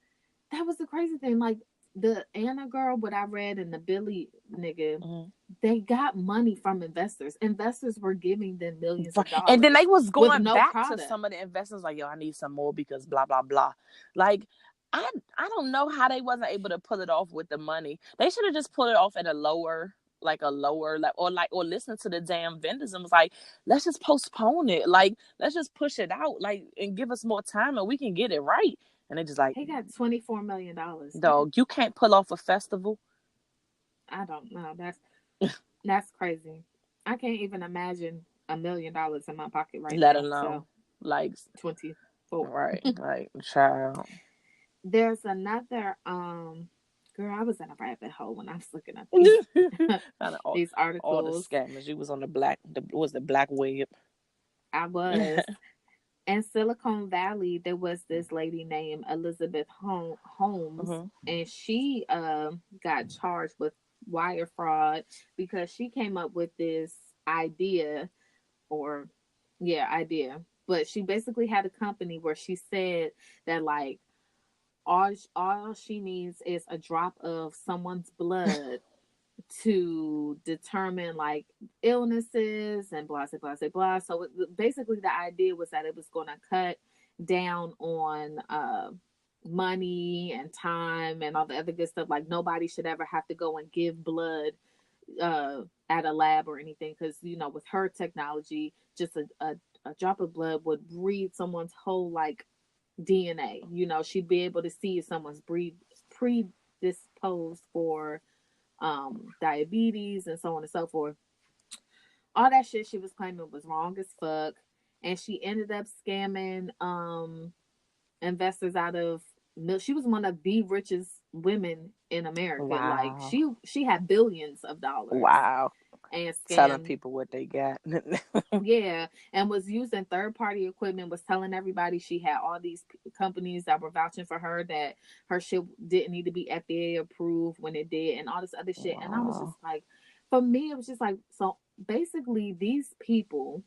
that was the crazy thing. Like the Anna girl, what I read, and the Billy nigga, they got money from investors. Investors were giving them millions of dollars. And then they was going back to some of the investors like, yo, I need some more because blah, blah, blah. Like, I don't know how they wasn't able to pull it off with the money. They should have just pulled it off at a lower or listen to the damn vendors and was like, let's just postpone it. Like, let's just push it out, like, and give us more time and we can get it right. And they just like, he got $24 million. Dog, you can't pull off a festival. I don't know. That's crazy. I can't even imagine $1 million in my pocket right Let now. So alone like 24. right, like child. There's another girl, I was in a rabbit hole when I was looking at these Kind of these all the articles. scammers. You was on the black web. I was in Silicon Valley. There was this lady named Elizabeth Holmes, Hmm. and she got charged with wire fraud because she came up with this idea, or idea. But she basically had a company where she said that like all she needs is a drop of someone's blood to determine like illnesses and blah blah blah blah blah. So basically, the idea was that it was going to cut down on money and time and all the other good stuff. Like nobody should ever have to go and give blood at a lab or anything, because with her technology, just a drop of blood would read someone's whole like DNA. She'd be able to see if someone's predisposed for diabetes and so on and so forth. All that shit she was claiming was wrong as fuck, and she ended up scamming investors out of. She was one of the richest women in America. Like Wow. she had billions of dollars Wow. and Telling scammed. people what they got. Yeah, and was using third party equipment, was telling everybody she had all these companies that were vouching for her, that her shit didn't need to be FDA approved when it did, and all this other shit. And I was just Wow. like, for me, it was just like, so basically, these people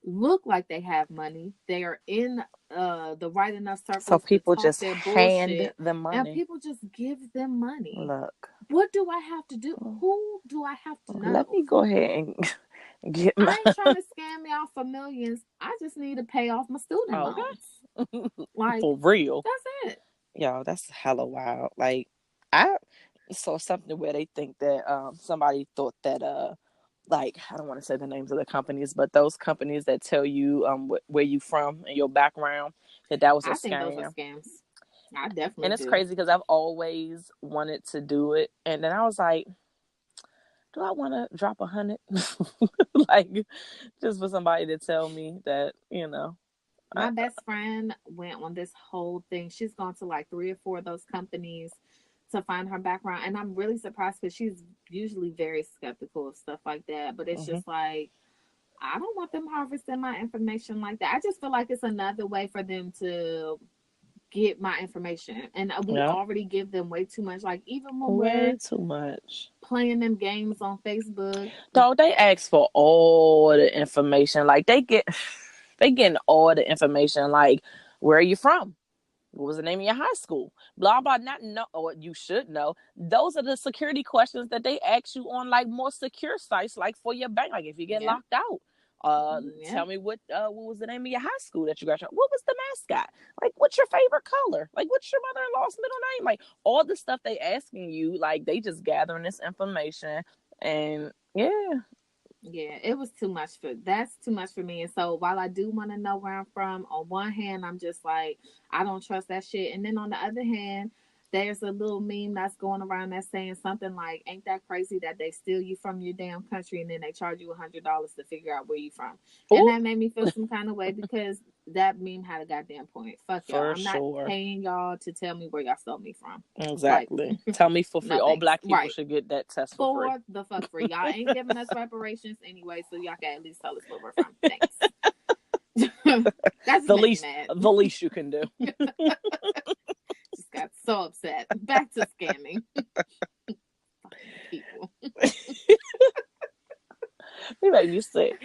look like they have money. They are in the right enough So circles to people talk just their hand bullshit, the and money. people just give them money. Look. What do I have to do? Who do I have to Let know? me go ahead and get my I ain't trying to scam y'all for millions. I just need to pay off my student loans. okay. Like, For real. that's it. Yo, that's hella wild. Like I saw something where they think that somebody thought that like I don't want to say the names of the companies, but those companies that tell you where you from and your background, that was a I think those are scam. scams. I definitely And it's do. crazy because I've always wanted to do it, and then I was like, do I want to drop 100? Like just for somebody to tell me that I, My best friend went on this whole thing. She's gone to like 3 or 4 of those companies to find her background. And I'm really surprised because she's usually very skeptical of stuff like that. But it's mm-hmm. just like, I don't want them harvesting my information like that. I just feel like it's another way for them to get my information, and we Yeah, already give them way too much. Like even when we're way too much. playing them games on Facebook. So they ask for all the information. Like they getting all the information. Like where are you from? What was the name of your high school? Blah blah. Not know, or you should know. Those are the security questions that they ask you on like more secure sites, like for your bank. Like if you get Yeah, locked out, yeah, tell me what was the name of your high school that you got? What was the mascot? Like what's your favorite color? Like what's your mother-in-law's middle name? Like all the stuff they asking you. Like they just gathering this information, and yeah. yeah. It was too much for that's too much for me. And so while I do want to know where I'm from, on one hand, I'm just like, I don't trust that shit. And then on the other hand, there's a little meme that's going around that's saying something like, "Ain't that crazy that they steal you from your damn country and then they charge you $100 to figure out where you from?" And Oh, that made me feel some kind of way because that meme had a goddamn point. Fuck y'all. for I'm not sure. paying y'all to tell me where y'all stole me from. Like, Exactly. Tell me for free. no All thanks. black people Right. should get that test for free. For the fuck free. Y'all ain't giving us reparations anyway, so y'all can at least tell us where we're from. Thanks. That just the made me least mad. the least you can do. Just got so upset. Back to scamming. People. You make me sick.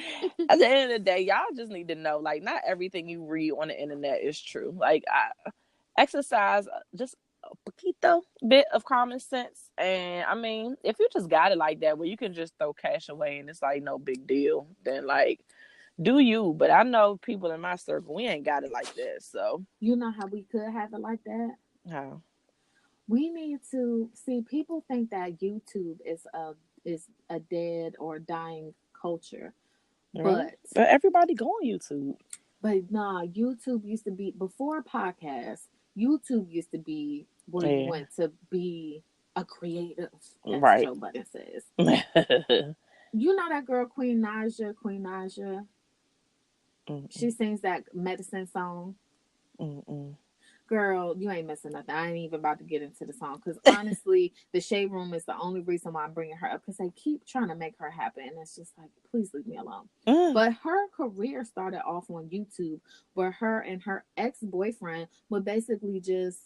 At the end of the day, y'all just need to know, like, not everything you read on the internet is true. Like, I exercise just a poquito bit of common sense, and I mean, if you just got it like that, where you can just throw cash away and it's like no big deal, then like, do you? But I know people in my circle, we ain't got it like that. So, You know how we could have it like that? how? We need to see, people think that YouTube is a dead or dying culture. Really? But But everybody go on YouTube. nah, YouTube used to be before podcasts. YouTube used to be where you Yeah. went to be a creative, as Right. Joe Budden says. You know that girl, Queen Naja? Queen Naja. She sings that medicine song. Mm-mm. Girl, you ain't missing nothing. I ain't even about to get into the song because honestly, the Shade Room is the only reason why I'm bringing her up because they keep trying to make her happen. And it's just like, please leave me alone. But her career started off on YouTube where her and her ex boyfriend would basically just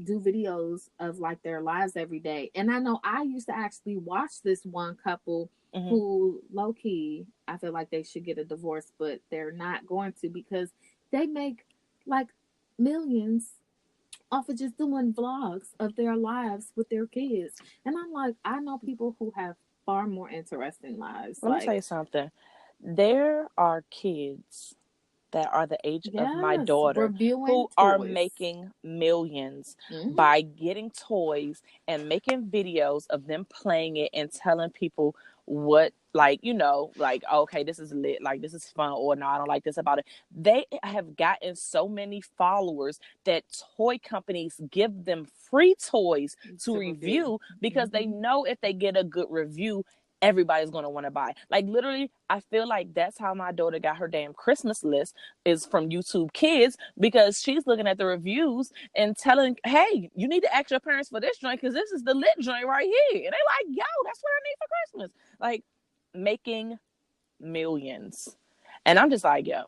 do videos of like their lives every day. And I know I used to actually watch this one couple who low key, I feel like they should get a divorce, but they're not going to because they make like millions off of just doing vlogs of their lives with their kids. And I'm like, I know people who have far more interesting lives. Let me tell you something. There are kids that are the age of my yes, daughter reviewing who are toys. making millions by getting toys and making videos of them playing it and telling people what, like, you know, like, okay, this is lit, like, this is fun, or no, I don't like this about it. They have gotten so many followers that toy companies give them free toys to review because they know if they get a good review, everybody's going to want to buy. Like, literally, I feel like that's how my daughter got her damn Christmas list, is from YouTube Kids, because she's looking at the reviews and telling, hey, you need to ask your parents for this joint because this is the lit joint right here. And they like, yo, that's what I need for Christmas. Like, making millions. And I'm just like, yo,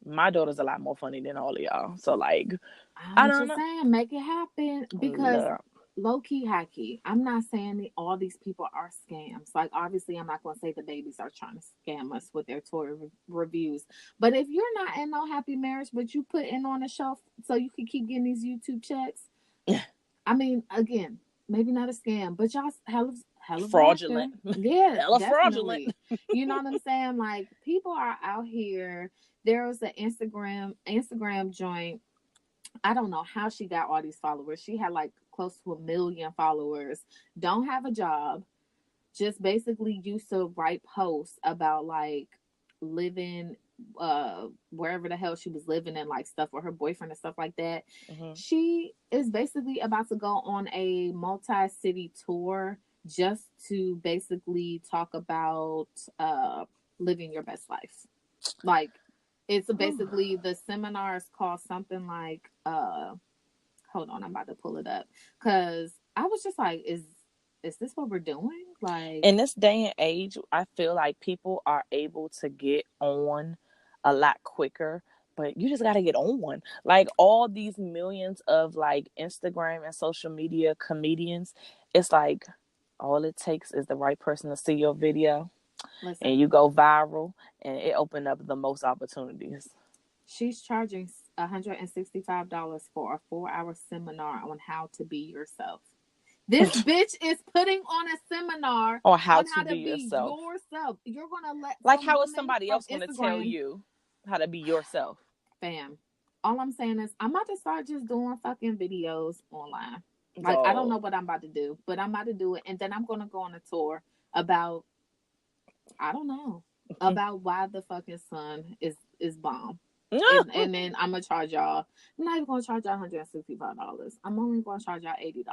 my daughter's a lot more funny than all of y'all. So, like, I I'm don't just know. saying, make it happen because Look. low key, high key. I'm not saying that all these people are scams. Like, obviously, I'm not going to say the babies are trying to scam us with their toy reviews. But if you're not in no happy marriage, but you put in on a shelf so you can keep getting these YouTube checks, I mean, again, maybe not a scam, but y'all hell of actor. Fraudulent. Yeah, Hella fraudulent. definitely. You know what I'm saying? Like, people are out here. There was an Instagram joint. I don't know how she got all these followers. She had like close to 1 million followers. Don't have a job. Just basically used to write posts about like living wherever the hell she was living and like stuff with her boyfriend and stuff like that. She is basically about to go on a multi-city tour just to basically talk about living your best life. Like, it's basically the seminar is called something like hold on, I'm about to pull it up because I was just like, is this what we're doing? Like, in this day and age, I feel like people are able to get on a lot quicker, but you just got to get on. Like, all these millions of like Instagram and social media comedians, it's like all it takes is the right person to see your video listen, and you go viral, and it opened up the most opportunities. she's charging $165 for a 4-hour seminar on how to be yourself. This bitch is putting on a seminar Or how on to how to be be yourself. yourself. You're gonna let Like, some how is woman somebody from else going to tell Instagram, you how to be yourself? fam. All I'm saying is I'm about to start just doing fucking videos online. Like, I don't So, know what I'm about to do, but I'm about to do it, and then I'm gonna go on a tour about, I don't know, about why the fucking sun is bomb. And then I'm gonna charge y'all. I'm not even gonna charge y'all $165. I'm only gonna charge y'all $80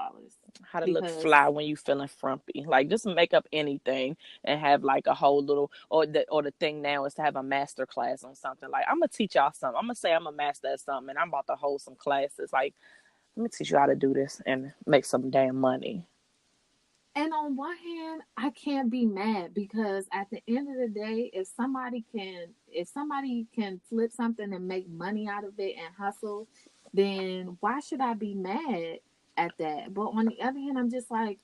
how to look because fly when you feeling frumpy. Like, just make up anything and have like a whole little, or the thing now is to have a master class on something. Like, I'm gonna teach y'all something. I'm gonna say I'm a master at something and I'm about to hold some classes. Like, let me teach you how to do this and make some damn money. and on one hand, I can't be mad because at the end of the day, if somebody can flip something and make money out of it and hustle, then why should I be mad at that? But on the other hand, I'm just like,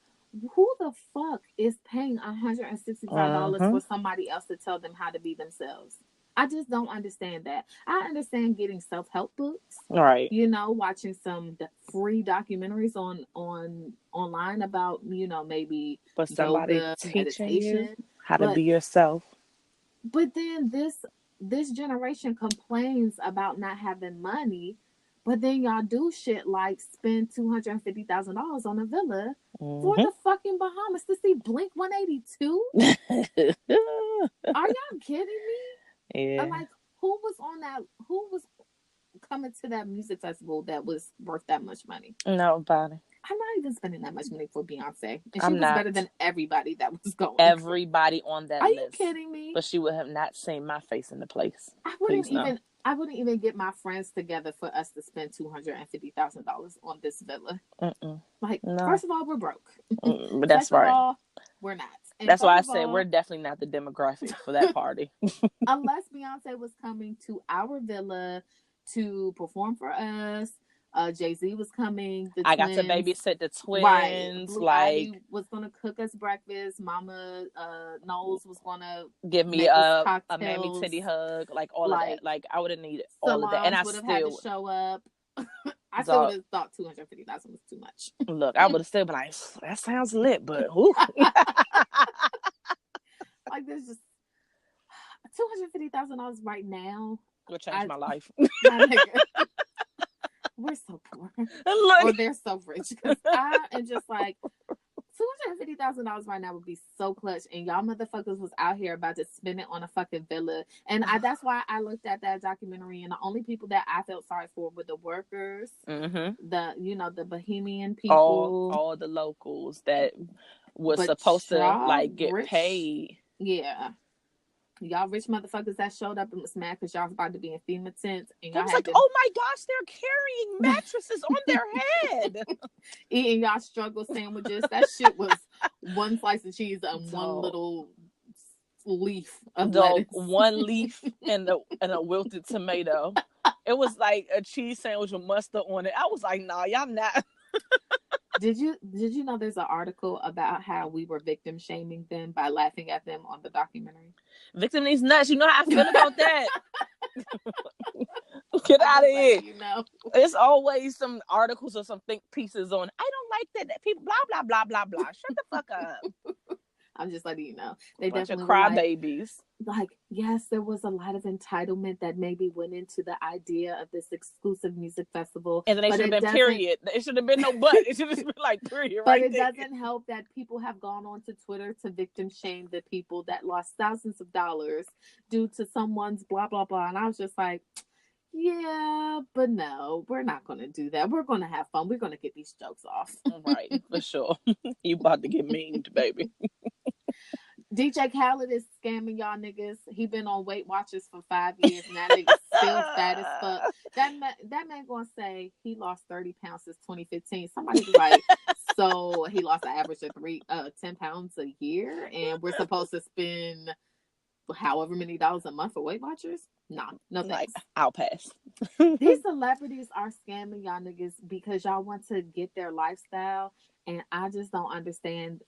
who the fuck is paying $165 Mm-hmm. for somebody else to tell them how to be themselves? I just don't understand that. I understand getting self-help books, All right. watching some free documentaries on online about, maybe But somebody yoga, teaching you meditation. how to but be yourself. but then this generation complains about not having money, but then y'all do shit like spend $250,000 on a villa for Mm-hmm. the fucking Bahamas to see Blink 182. Are y'all kidding me? Yeah. Like, who was coming to that music festival that was worth that much money? Nobody. I'm not even spending that much money for Beyonce. And she I'm was not. better than everybody that was going. Everybody on that Are list. you kidding me? But she would have not seen my face in the place. I wouldn't even get my friends together for us to spend $250,000 on this villa. Mm-mm. Like, No. first of all, we're broke. But that's Second right. of all, we're not. And that's why I said we're definitely not the demographic for that party. Unless Beyonce was coming to our villa to perform for us. Jay-Z was coming. I got to babysit the twins. Right. Blue Ivy was gonna cook us breakfast. Mama Knowles was gonna give me a mammy titty hug, like all of that. Like I would have needed all of that, and I would have had to show up. I still would have thought $250,000 was too much. Look, I would have still been like, that sounds lit, but who? Like there's just $250,000 right now would change my life. We're so poor. Look. Or they're so rich. Because I am just like, $250,000 right now would be so clutch. And y'all motherfuckers was out here about to spend it on a fucking villa. And that's why I looked at that documentary. And the only people that I felt sorry for were the workers, the Bohemian people. All the locals that was supposed to like get paid. Yeah. Y'all rich motherfuckers that showed up and was mad because y'all was about to be in FEMA tents. And y'all was like, oh my gosh, they're carrying mattresses on their head. Eating y'all struggle sandwiches. That shit was one slice of cheese and one little leaf of lettuce. One leaf and a wilted tomato. It was like a cheese sandwich with mustard on it. I was like, nah, y'all not. Did you know there's an article about how we were victim shaming them by laughing at them on the documentary? Victim these nuts. You know how I feel about that. Get out of here. There's always some articles or some think pieces on, I don't like that people blah blah blah blah blah. Shut the fuck up. I'm just letting you know. They bunch definitely of crybabies. Like, yes, there was a lot of entitlement that maybe went into the idea of this exclusive music festival. And then they should have been period. It should have been no but. It should have been like period. But it doesn't help that people have gone onto Twitter to victim shame the people that lost thousands of dollars due to someone's blah, blah, blah. And I was just like, yeah, but no, we're not going to do that. We're going to have fun. We're going to get these jokes off. Right, for sure. You about to get memed, baby. DJ Khaled is scamming y'all niggas. He been on Weight Watchers for 5 years. Now niggas still fat as fuck. That man gonna say he lost 30 pounds since 2015. Somebody's like, so he lost an average of 10 pounds a year, and we're supposed to spend however many dollars a month for Weight Watchers? Nah, no thanks. I'll pass. These celebrities are scamming y'all niggas because y'all want to get their lifestyle, and I just don't understand.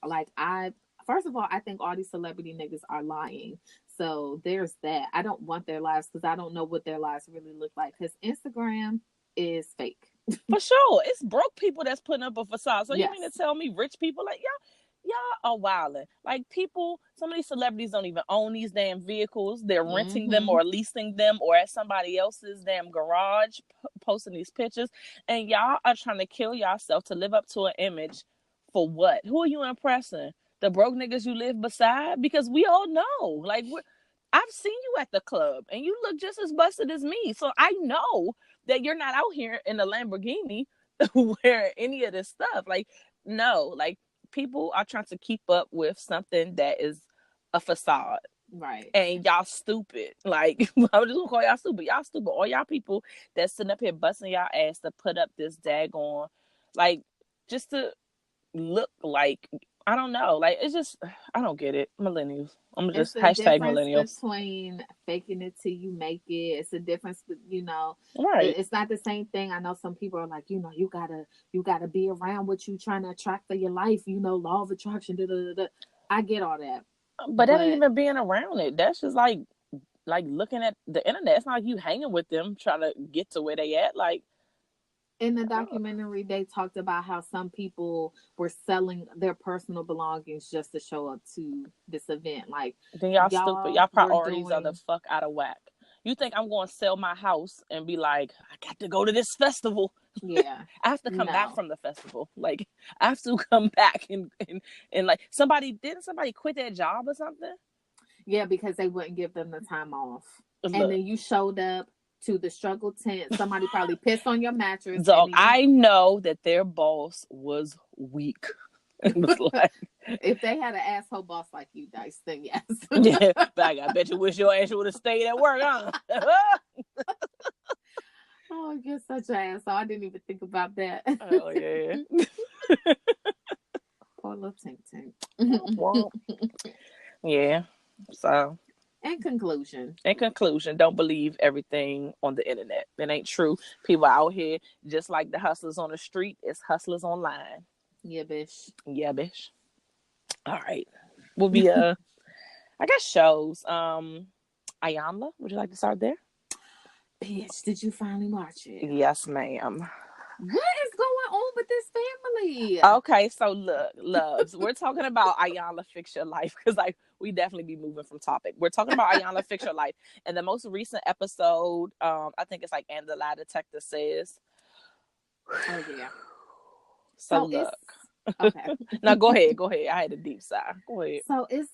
First of all, I think all these celebrity niggas are lying. So there's that. I don't want their lives because I don't know what their lives really look like. Because Instagram is fake. For sure. It's broke people that's putting up a facade. So you mean to tell me rich people, like, y'all are wilding. Like, some of these celebrities don't even own these damn vehicles. They're renting them or leasing them or at somebody else's damn garage posting these pictures. And y'all are trying to kill yourself to live up to an image for what? Who are you impressing? The broke niggas you live beside? Because we all know, like, I've seen you at the club and you look just as busted as me. So I know that you're not out here in a Lamborghini wearing any of this stuff. Like, no, like, people are trying to keep up with something that is a facade. Right. And y'all stupid. Like, I'm just gonna call y'all stupid. Y'all stupid. All y'all people that's sitting up here busting y'all ass to put up this daggone, like, just to look like, I don't know. Like, it's just, I don't get it. Millennials. I'm just hashtag millennials. Between faking it till you make it. It's a difference, Right. It's not the same thing. I know some people are like, you gotta be around what you trying to attract for your life. Law of attraction. I get all that. But that ain't even being around it. That's just like looking at the internet. It's not like you hanging with them trying to get to where they at. Like, in the documentary, they talked about how some people were selling their personal belongings just to show up to this event. Like, then y'all stupid. Y'all priorities are the fuck out of whack. You think I'm going to sell my house and be like, I got to go to this festival? Yeah. I have to come back from the festival. Like, I have to come back and like, didn't somebody quit their job or something? Yeah, because they wouldn't give them the time off. And then you showed up to the struggle tent. Somebody probably pissed on your mattress. So I know that their boss was weak. It was like, if they had an asshole boss like you, Dice, then yes. Yeah, but I bet you wish your ass would have stayed at work, huh? Oh, you're such an asshole. I didn't even think about that. Oh, yeah. Poor little Tink Tink. Yeah. So, in conclusion, don't believe everything on the internet. It ain't true. People out here, just like the hustlers on the street, it's hustlers online. Yeah, bitch. Yeah, bitch. All right. We'll be I guess shows. Ayanla, would you like to start there? Bitch, did you finally watch it? Yes, ma'am. What is going on with this family? Okay, so look, loves, we're talking about Ayanla Fix Your Life, because like we definitely be moving from topic. We're talking about Ayanla Fix Your Life, and the most recent episode, I think it's like "And the Lie Detector Says." Oh yeah. So look. Okay. Now go ahead. I had a deep sigh. Go ahead. So it's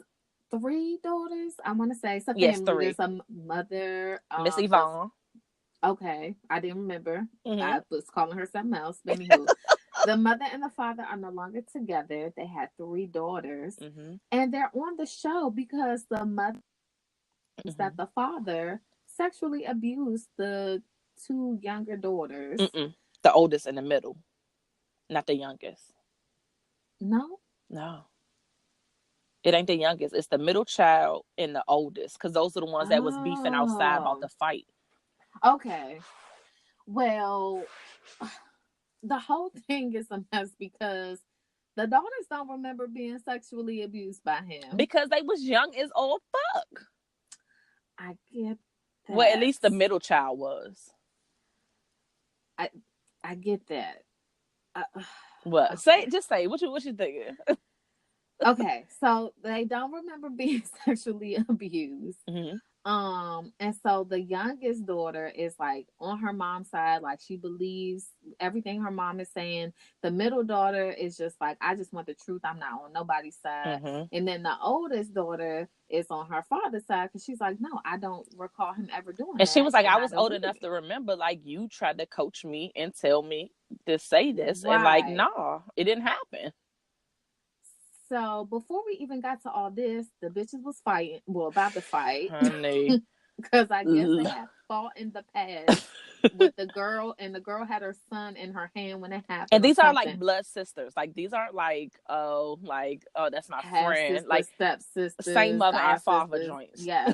3 daughters. I want to say something. Yes, 3. There's a mother, Miss Yvonne. Okay, I didn't remember. Mm-hmm. I was calling her something else. But anywho, the mother and the father are no longer together. They had 3 daughters, and they're on the show because the mother that the father sexually abused the 2 younger daughters. The oldest in the middle, not the youngest. No. It ain't the youngest. It's the middle child and the oldest, because those are the ones that was beefing outside about the fight. Okay. Well, the whole thing is a mess because the daughters don't remember being sexually abused by him. Because they was young as all fuck. I get that. Well, at least the middle child was. I get that. What? Okay. Say what you thinking? Okay, so they don't remember being sexually abused. And so the youngest daughter is like on her mom's side, like she believes everything her mom is saying. The middle daughter is just like, I just want the truth. I'm not on nobody's side. And then the oldest daughter is on her father's side because she's like, no, I don't recall him ever doing that. And she was like, I was old enough to remember, like, you tried to coach me and tell me to say this. Right. And like, nah, it didn't happen. So before we even got to all this, the bitches was fighting. Well, about to fight. Honey. Because I guess they had fought in the past with the girl, and the girl had her son in her hand when it happened. And these are like blood sisters. Like, these aren't like, that's my friend. Sister, like stepsisters, same mother and father joints. Yes.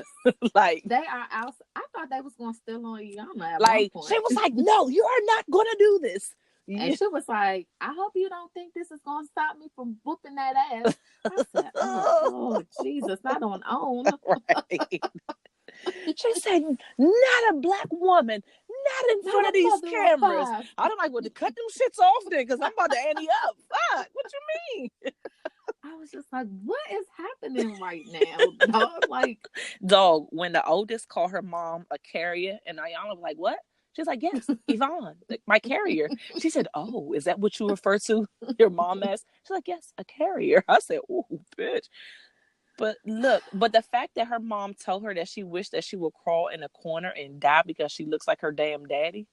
Like, they are out. I thought they was going to steal on Yana at like, one point. she was like, no, you are not going to do this. And she was like, I hope you don't think this is going to stop me from whooping that ass. I said, oh Jesus, not on own. Right. She said, not a black woman, not in front of these cameras. I'm like, well, to cut them shits off then, because I'm about to ante up. Fuck, what you mean? I was just like, what is happening right now, dog? Like, dog, when the oldest called her mom a carrier, and Ayanna was like, what? She's like, yes, Yvonne, my carrier. She said, oh, is that what you refer to your mom as? She's like, yes, a carrier. I said, oh, bitch. But look, the fact that her mom told her that she wished that she would crawl in a corner and die because she looks like her damn daddy,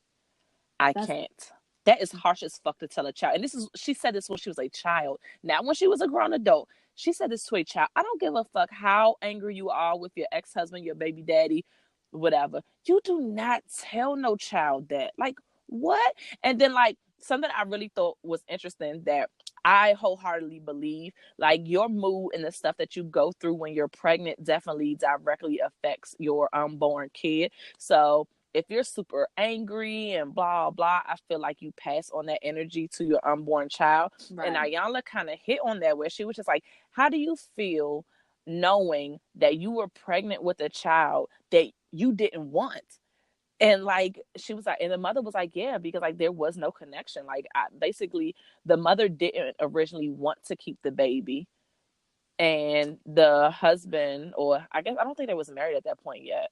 I can't. That is harsh as fuck to tell a child. And she said this when she was a child, not when she was a grown adult. She said this to a child. I don't give a fuck how angry you are with your ex-husband, your baby daddy, whatever. You do not tell no child that. Like, what? And then, like, something I really thought was interesting that I wholeheartedly believe, like, your mood and the stuff that you go through when you're pregnant definitely directly affects your unborn kid. So if you're super angry and blah, blah, I feel like you pass on that energy to your unborn child. Right. And Ayanla kind of hit on that, where she was just like, how do you feel knowing that you were pregnant with a child that you didn't want? And like, she was like, and the mother was like, yeah, because like there was no connection. Like, basically the mother didn't originally want to keep the baby, and the husband, or I guess, I don't think they was married at that point yet.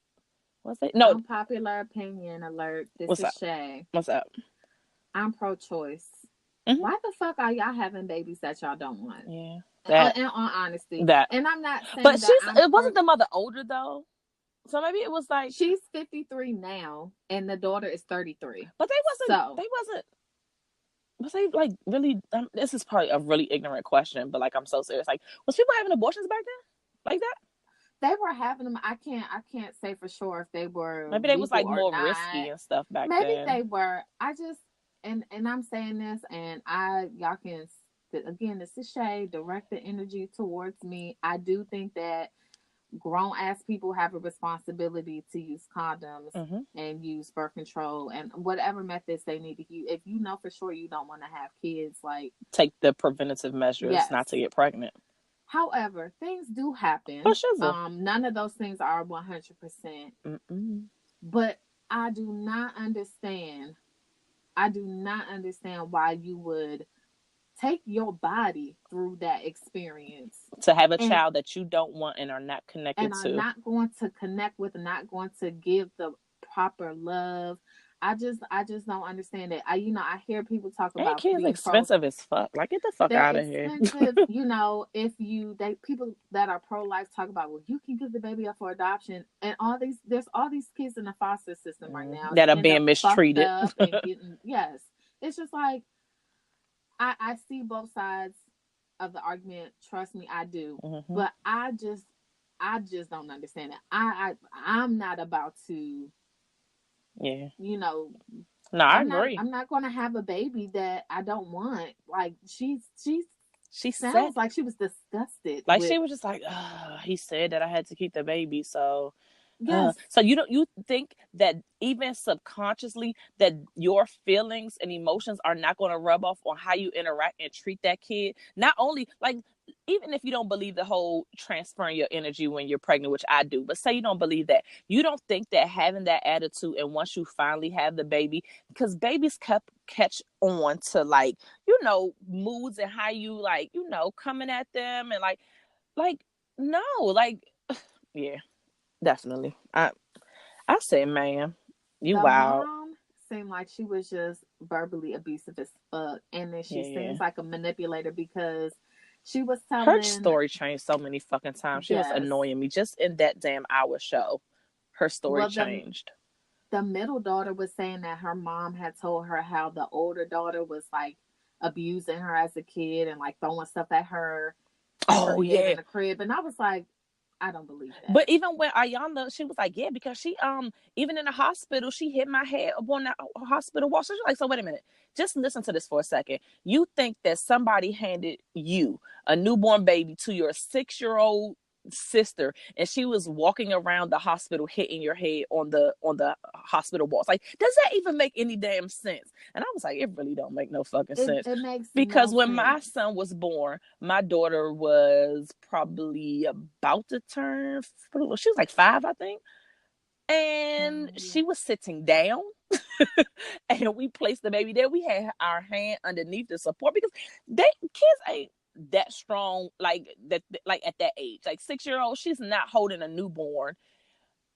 Was they? No. Unpopular opinion alert. This is Shay. What's up? I'm pro-choice. Why the fuck are y'all having babies that y'all don't want? Yeah. And on honesty. And I'm not saying but it wasn't the mother older though? So maybe it was like she's 53 now, and the daughter is 33. But So was they like really? This is probably a really ignorant question, but like I'm so serious. Like, was people having abortions back then, like that? they were having them. I can't say for sure if they were Maybe they was legal like or more not. risky and stuff back Maybe then. they were. I just and I'm saying this, and y'all can again. This is Shay. Direct the energy towards me. I do think that grown ass people have a responsibility to use condoms and use birth control and whatever methods they need to use. If you know for sure you don't want to have kids, like take the preventative measures not to get pregnant. However, things do happen. For sure. None of those things are 100%. But I do not understand. I do not understand why you would take your body through that experience to have a child that you don't want and are not connected and are not going to connect with, not going to give the proper love. I just don't understand it. I hear people talk about kids expensive as fuck. Like, get the fuck out of here. If people that are pro-life talk about, well, you can give the baby up for adoption, and there's all these kids in the foster system right now that are being mistreated. Up and getting, yes, it's just like I see both sides of the argument. Trust me, I do. But I just don't understand it. I'm not about to. Yeah. No, I agree. I'm not going to have a baby that I don't want. Like she sounds like she was disgusted. Like she was just like, he said that I had to keep the baby, so. Yes. So you think that even subconsciously that your feelings and emotions are not going to rub off on how you interact and treat that kid? Not only like, even if you don't believe the whole transferring your energy when you're pregnant, which I do, but say you don't believe that, you don't think that having that attitude, and once you finally have the baby, because babies catch on to like, moods and how you like, coming at them and like no, like, yeah. Definitely. I say, man, you the wild. Mom seemed like she was just verbally abusive as fuck, and then she seems like a manipulator because she was telling her story changed so many fucking times. She was annoying me just in that damn hour show. Her story changed. The middle daughter was saying that her mom had told her how the older daughter was like abusing her as a kid and like throwing stuff at her. In the crib, and I was like, I don't believe that. But even when Ayana, she was like, yeah, because she even in the hospital, she hit my head up on the hospital wall. So she's like, so wait a minute, just listen to this for a second. You think that somebody handed you a newborn baby to your 6-year-old sister, and she was walking around the hospital hitting your head on the hospital walls? Like, does that even make any damn sense? And I was like, it really don't make no fucking sense. It makes because when my son was born, my daughter was probably about to turn, she was like 5, I think, and she was sitting down and we placed the baby there. We had our hand underneath the support because kids ain't that strong like that, like at that age, like 6-year-old, she's not holding a newborn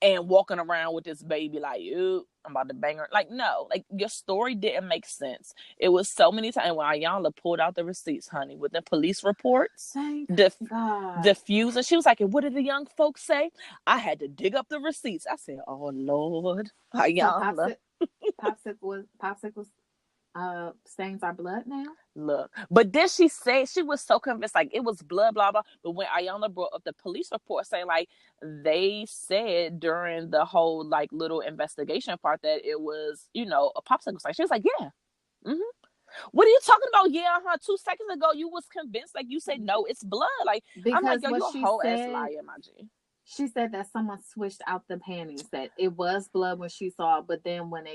and walking around with this baby like, ooh, I'm about to bang her. Like, no, like your story didn't make sense. It was so many times when Ayala pulled out the receipts, honey, with the police reports, diffusing. She was like, and what did the young folks say? I had to dig up the receipts. I said, oh Lord, Ayala. Popsicles stains our blood now. Look, but then she said she was so convinced like it was blood, blah blah. But when Ayana brought up the police report saying like they said during the whole like little investigation part that it was a popsicle stain, she was like, yeah, what are you talking about? Yeah, 2 seconds ago you was convinced, like you said no, it's blood. Like, because I'm like, yo, you a whole ass liar, my G. She said that someone switched out the panties, that it was blood when she saw it, but then when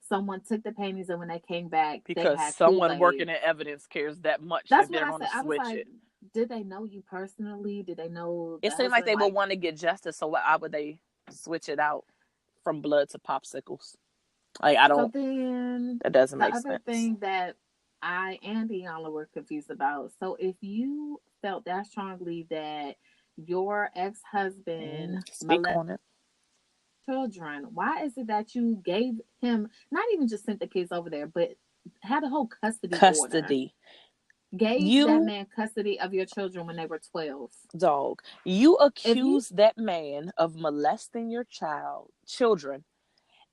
someone took the panties and when they came back, because they had someone Kool-Aid. Working in evidence cares that much. That's that they're going to switch it. Did they know you personally? Did they know? It seemed like they would want to get justice, so why would they switch it out from blood to popsicles? Like, I don't. So then that doesn't make sense. The other thing that I and Deanna were confused about. So if you felt that strongly that your ex-husband molested children, why is it that you gave him, not even just sent the kids over there, but had a whole custody order? Gave that You man custody of your children when they were 12. dog, you If you accuse that man of molesting your children,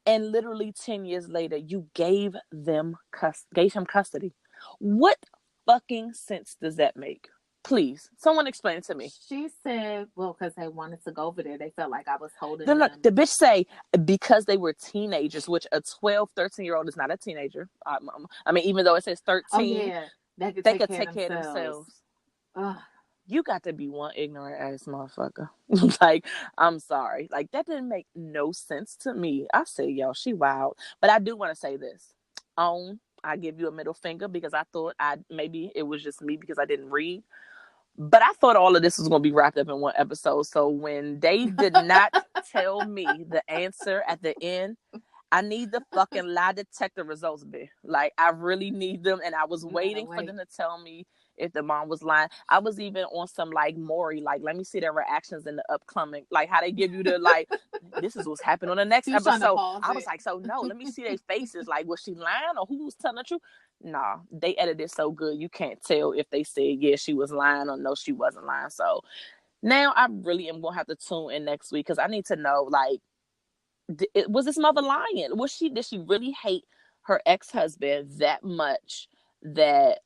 and literally 10 years later you gave him custody. What fucking sense does that make? Please, someone explain it to me. She said, well, because they wanted to go over there. They felt like I was holding Then look, them. the bitch say because they were teenagers, which a 12, 13-year-old is not a teenager. I mean, even though it says Oh, 13, yeah. They could they take could care of take care of themselves. themselves. Ugh. You got to be one ignorant ass motherfucker. Like, I'm sorry. Like, that didn't make no sense to me. I say, yo, she wild. But I do want to say this. I give you a middle finger because I thought maybe it was just me because I didn't read. But I thought all of this was going to be wrapped up in one episode. So when they did not tell me the answer at the end, I need the fucking lie detector results, bitch. Like, I really need them. And I was waiting for them to tell me if the mom was lying. I was even on some, like, Maury, like, let me see their reactions in the upcoming, like, how they give you the, like, this is what's happened on the next episode. I was like, so, no, let me see their faces. Like, was she lying or who was telling the truth? Nah, they edited so good, you can't tell if they said, yeah, she was lying or no, she wasn't lying. So, now I really am going to have to tune in next week because I need to know, like, was this mother lying? Did she really hate her ex-husband that much that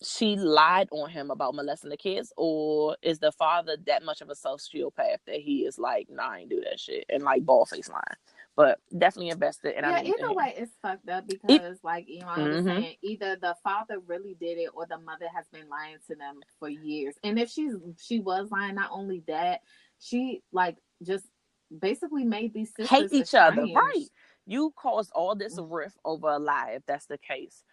she lied on him about molesting the kids, or is the father that much of a sociopath that he is like, nah, I ain't do that shit, and like bald face lying? But definitely invested, and Yeah, either way, it's fucked up because, like Iman was saying, either the father really did it or the mother has been lying to them for years. And if she was lying, not only that, she like just basically made these sisters hate each other, estranged. right? You caused all this rift over a lie if that's the case.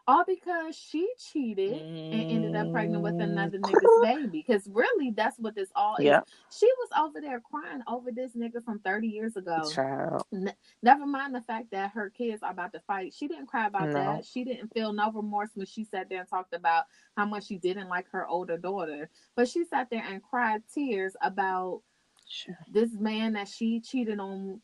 All because she cheated and ended up pregnant with another nigga's baby. Because really, that's what this all is. She was over there crying over this nigga from 30 years ago. Child. Never mind the fact that her kids are about to fight. She didn't cry about that. She didn't feel no remorse when she sat there and talked about how much she didn't like her older daughter. But she sat there and cried tears about this man that she cheated on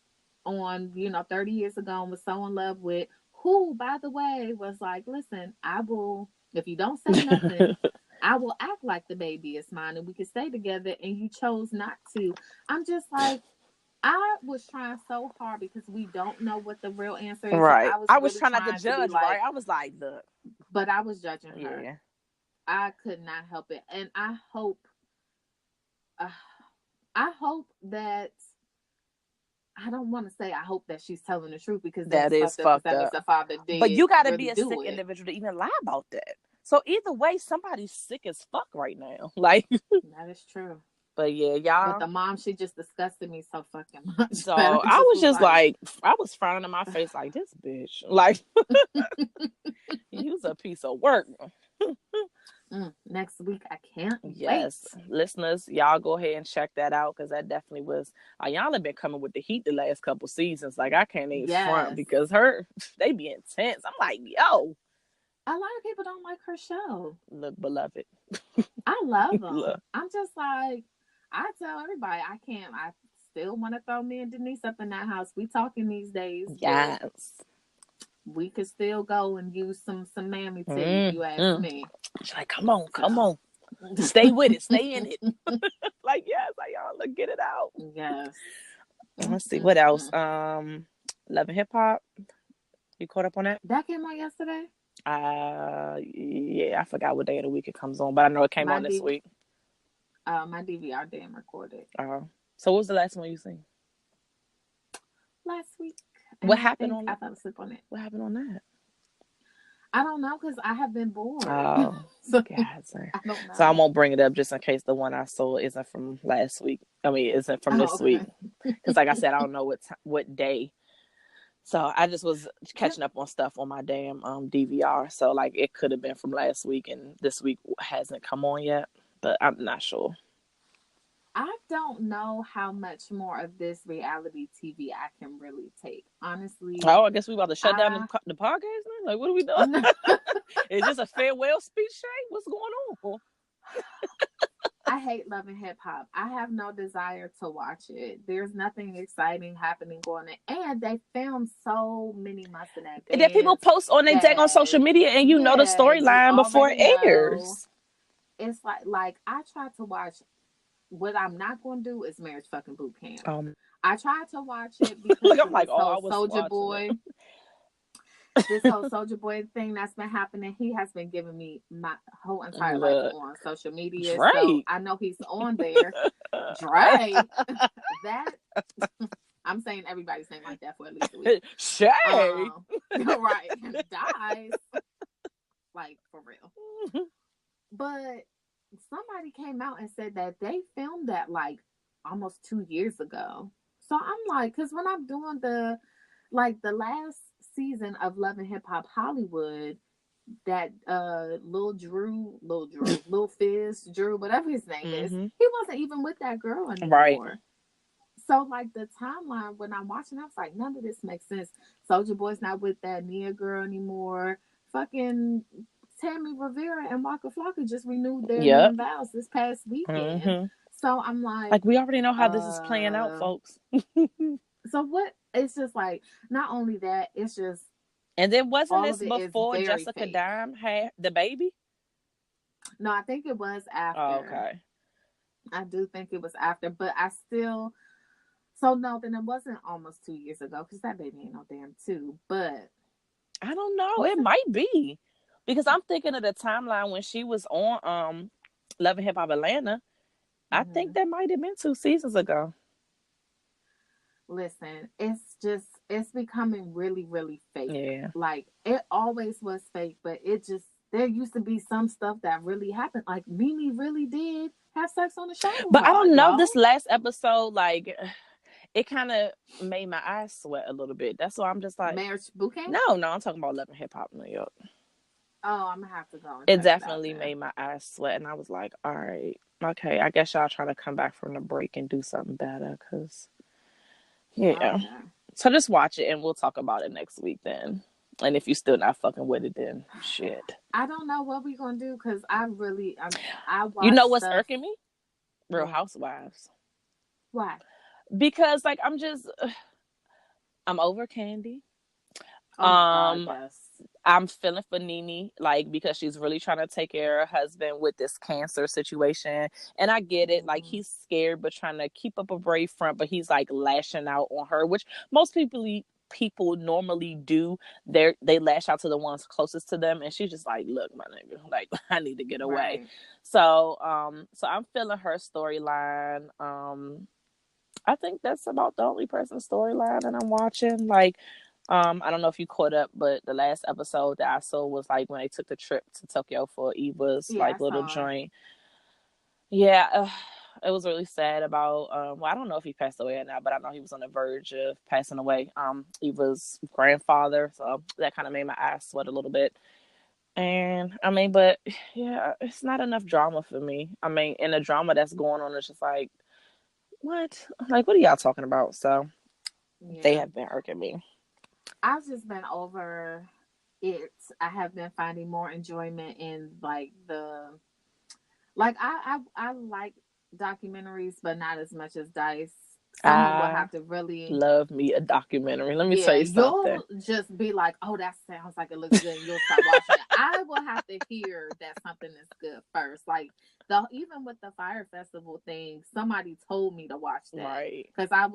30 years ago and was so in love with, who, by the way, was like, listen, I will, if you don't say nothing, I will act like the baby is mine and we can stay together, and you chose not to. I'm just like, I was trying so hard because we don't know what the real answer is. Right. So I was really trying not to judge, like, right? I was like, look. But I was judging her. Yeah. I could not help it. And I hope that, I don't want to say I hope that she's telling the truth because that is fucked up. That means the father did. But you got to be a sick individual to even lie about that. So either way, somebody's sick as fuck right now. Like, that is true. But yeah, y'all. But the mom, she just disgusted me so fucking much. So I was just like, I was frowning in my face like, this bitch. Like, you's a piece of work. Next week, I can't wait. Listeners, y'all go ahead and check that out because that definitely was. Y'all have been coming with the heat the last couple seasons. Like, I can't even front because they be intense. I'm like, yo. A lot of people don't like her show. Look, beloved. I love them. I'm just like, I tell everybody, I still want to throw me and Denise up in that house. We talking these days. Yes. We could still go and use some mammy tea if you ask me. She's like, come on. Stay with it. Stay in it. Like, yes, like, y'all, look, get it out. Yes. Let's see, what else? Love and Hip Hop. You caught up on that? That came on yesterday? Yeah, I forgot what day of the week it comes on, but I know it came on this week. My DVR didn't record it. So what was the last one you seen? Last week. What happened on that? I fell asleep on it. What happened on that? I don't know because I have been bored. Oh, so, God, I don't know. So I won't bring it up just in case the one I saw isn't from last week. I mean, isn't from this week. Because like I said, I don't know what day. So I just was catching up on stuff on my damn DVR. So like it could have been from last week and this week hasn't come on yet. But I'm not sure. I don't know how much more of this reality TV I can really take, honestly. Oh, I guess we about to shut down the podcast now? Like, what are we doing? Is this a farewell speech, Shay? What's going on? I hate Love and Hip Hop. I have no desire to watch it. There's nothing exciting happening going on. And they filmed so many months in And then people advance post on their tag on that, social media, and you know the yeah, you storyline before already it know. airs. It's like I tried to watch. What I'm not going to do is Marriage Fucking Boot Camp. I tried to watch it because Like I'm of like, this oh, I whole was Soldier watching Boy, it. this whole Soldier Boy thing that's been happening. He has been giving me my whole entire life Look, on social media, so Drake. I know he's on there. Drake, that I'm saying everybody's name like that for at least a week. Shay. Right, dies like for real. But somebody came out and said that they filmed that like almost 2 years ago. So I'm like, because when I'm doing the last season of Love and Hip Hop Hollywood, that Lil Fizz, Drew, whatever his name is, he wasn't even with that girl anymore. Right. So like the timeline when I'm watching, I was like, none of this makes sense. Soldier Boy's not with that Nia girl anymore. Fucking Tammy Rivera and Waka Flocka just renewed their name vows this past weekend. So I'm like, we already know how this is playing out, folks. So what? It's just like, not only that, it's just. And then wasn't this it before Jessica fake. Dime had the baby? No, I think it was after. Oh, okay. I do think it was after, but I still. So no, then it wasn't almost 2 years ago because that baby ain't no damn 2. But I don't know. It might be because I'm thinking of the timeline when she was on Love and Hip Hop Atlanta. I think that might have been 2 seasons ago. Listen, it's becoming really, really fake. Yeah. Like it always was fake, but it just there used to be some stuff that really happened. Like Mimi really did have sex on the show. But I don't know, this last episode, like it kind of made my eyes sweat a little bit. That's why I'm just like, Marriage Boot Camp? No, I'm talking about Love and Hip Hop New York. Oh, I'm gonna have to go. It definitely made my eyes sweat, and I was like, all right, okay, I guess y'all trying to come back from the break and do something better, because yeah. Okay. So just watch it, and we'll talk about it next week then. And if you're still not fucking with it, then shit. I don't know what we're gonna do, because I watch. You know what's irking me? Real Housewives. Why? Because like I'm over Candy. Oh my God, yes. I'm feeling for Nene, like, because she's really trying to take care of her husband with this cancer situation. And I get it. Like, he's scared, but trying to keep up a brave front, but he's like lashing out on her, which most people normally do. They lash out to the ones closest to them. And she's just like, look, my nigga, like, I need to get away. Right. So I'm feeling her storyline. I think that's about the only person's storyline that I'm watching. Like, I don't know if you caught up, but the last episode that I saw was like when they took the trip to Tokyo for Eva's like little joint. Yeah, it was really sad about. Well, I don't know if he passed away or not, but I know he was on the verge of passing away. Eva's grandfather, so that kind of made my eyes sweat a little bit. And I mean, but yeah, it's not enough drama for me. I mean, and the drama that's going on is just like, what? Like, what are y'all talking about? So they have been irking me. I've just been over it. I have been finding more enjoyment in like I like documentaries, but not as much as Dice. Someone will have to really love me a documentary. Let me tell you something. You'll just be like, oh, that sounds like it looks good, and you'll start watching it. I will have to hear that something is good first. Like even with the Frye Festival thing, somebody told me to watch that. Right. Because I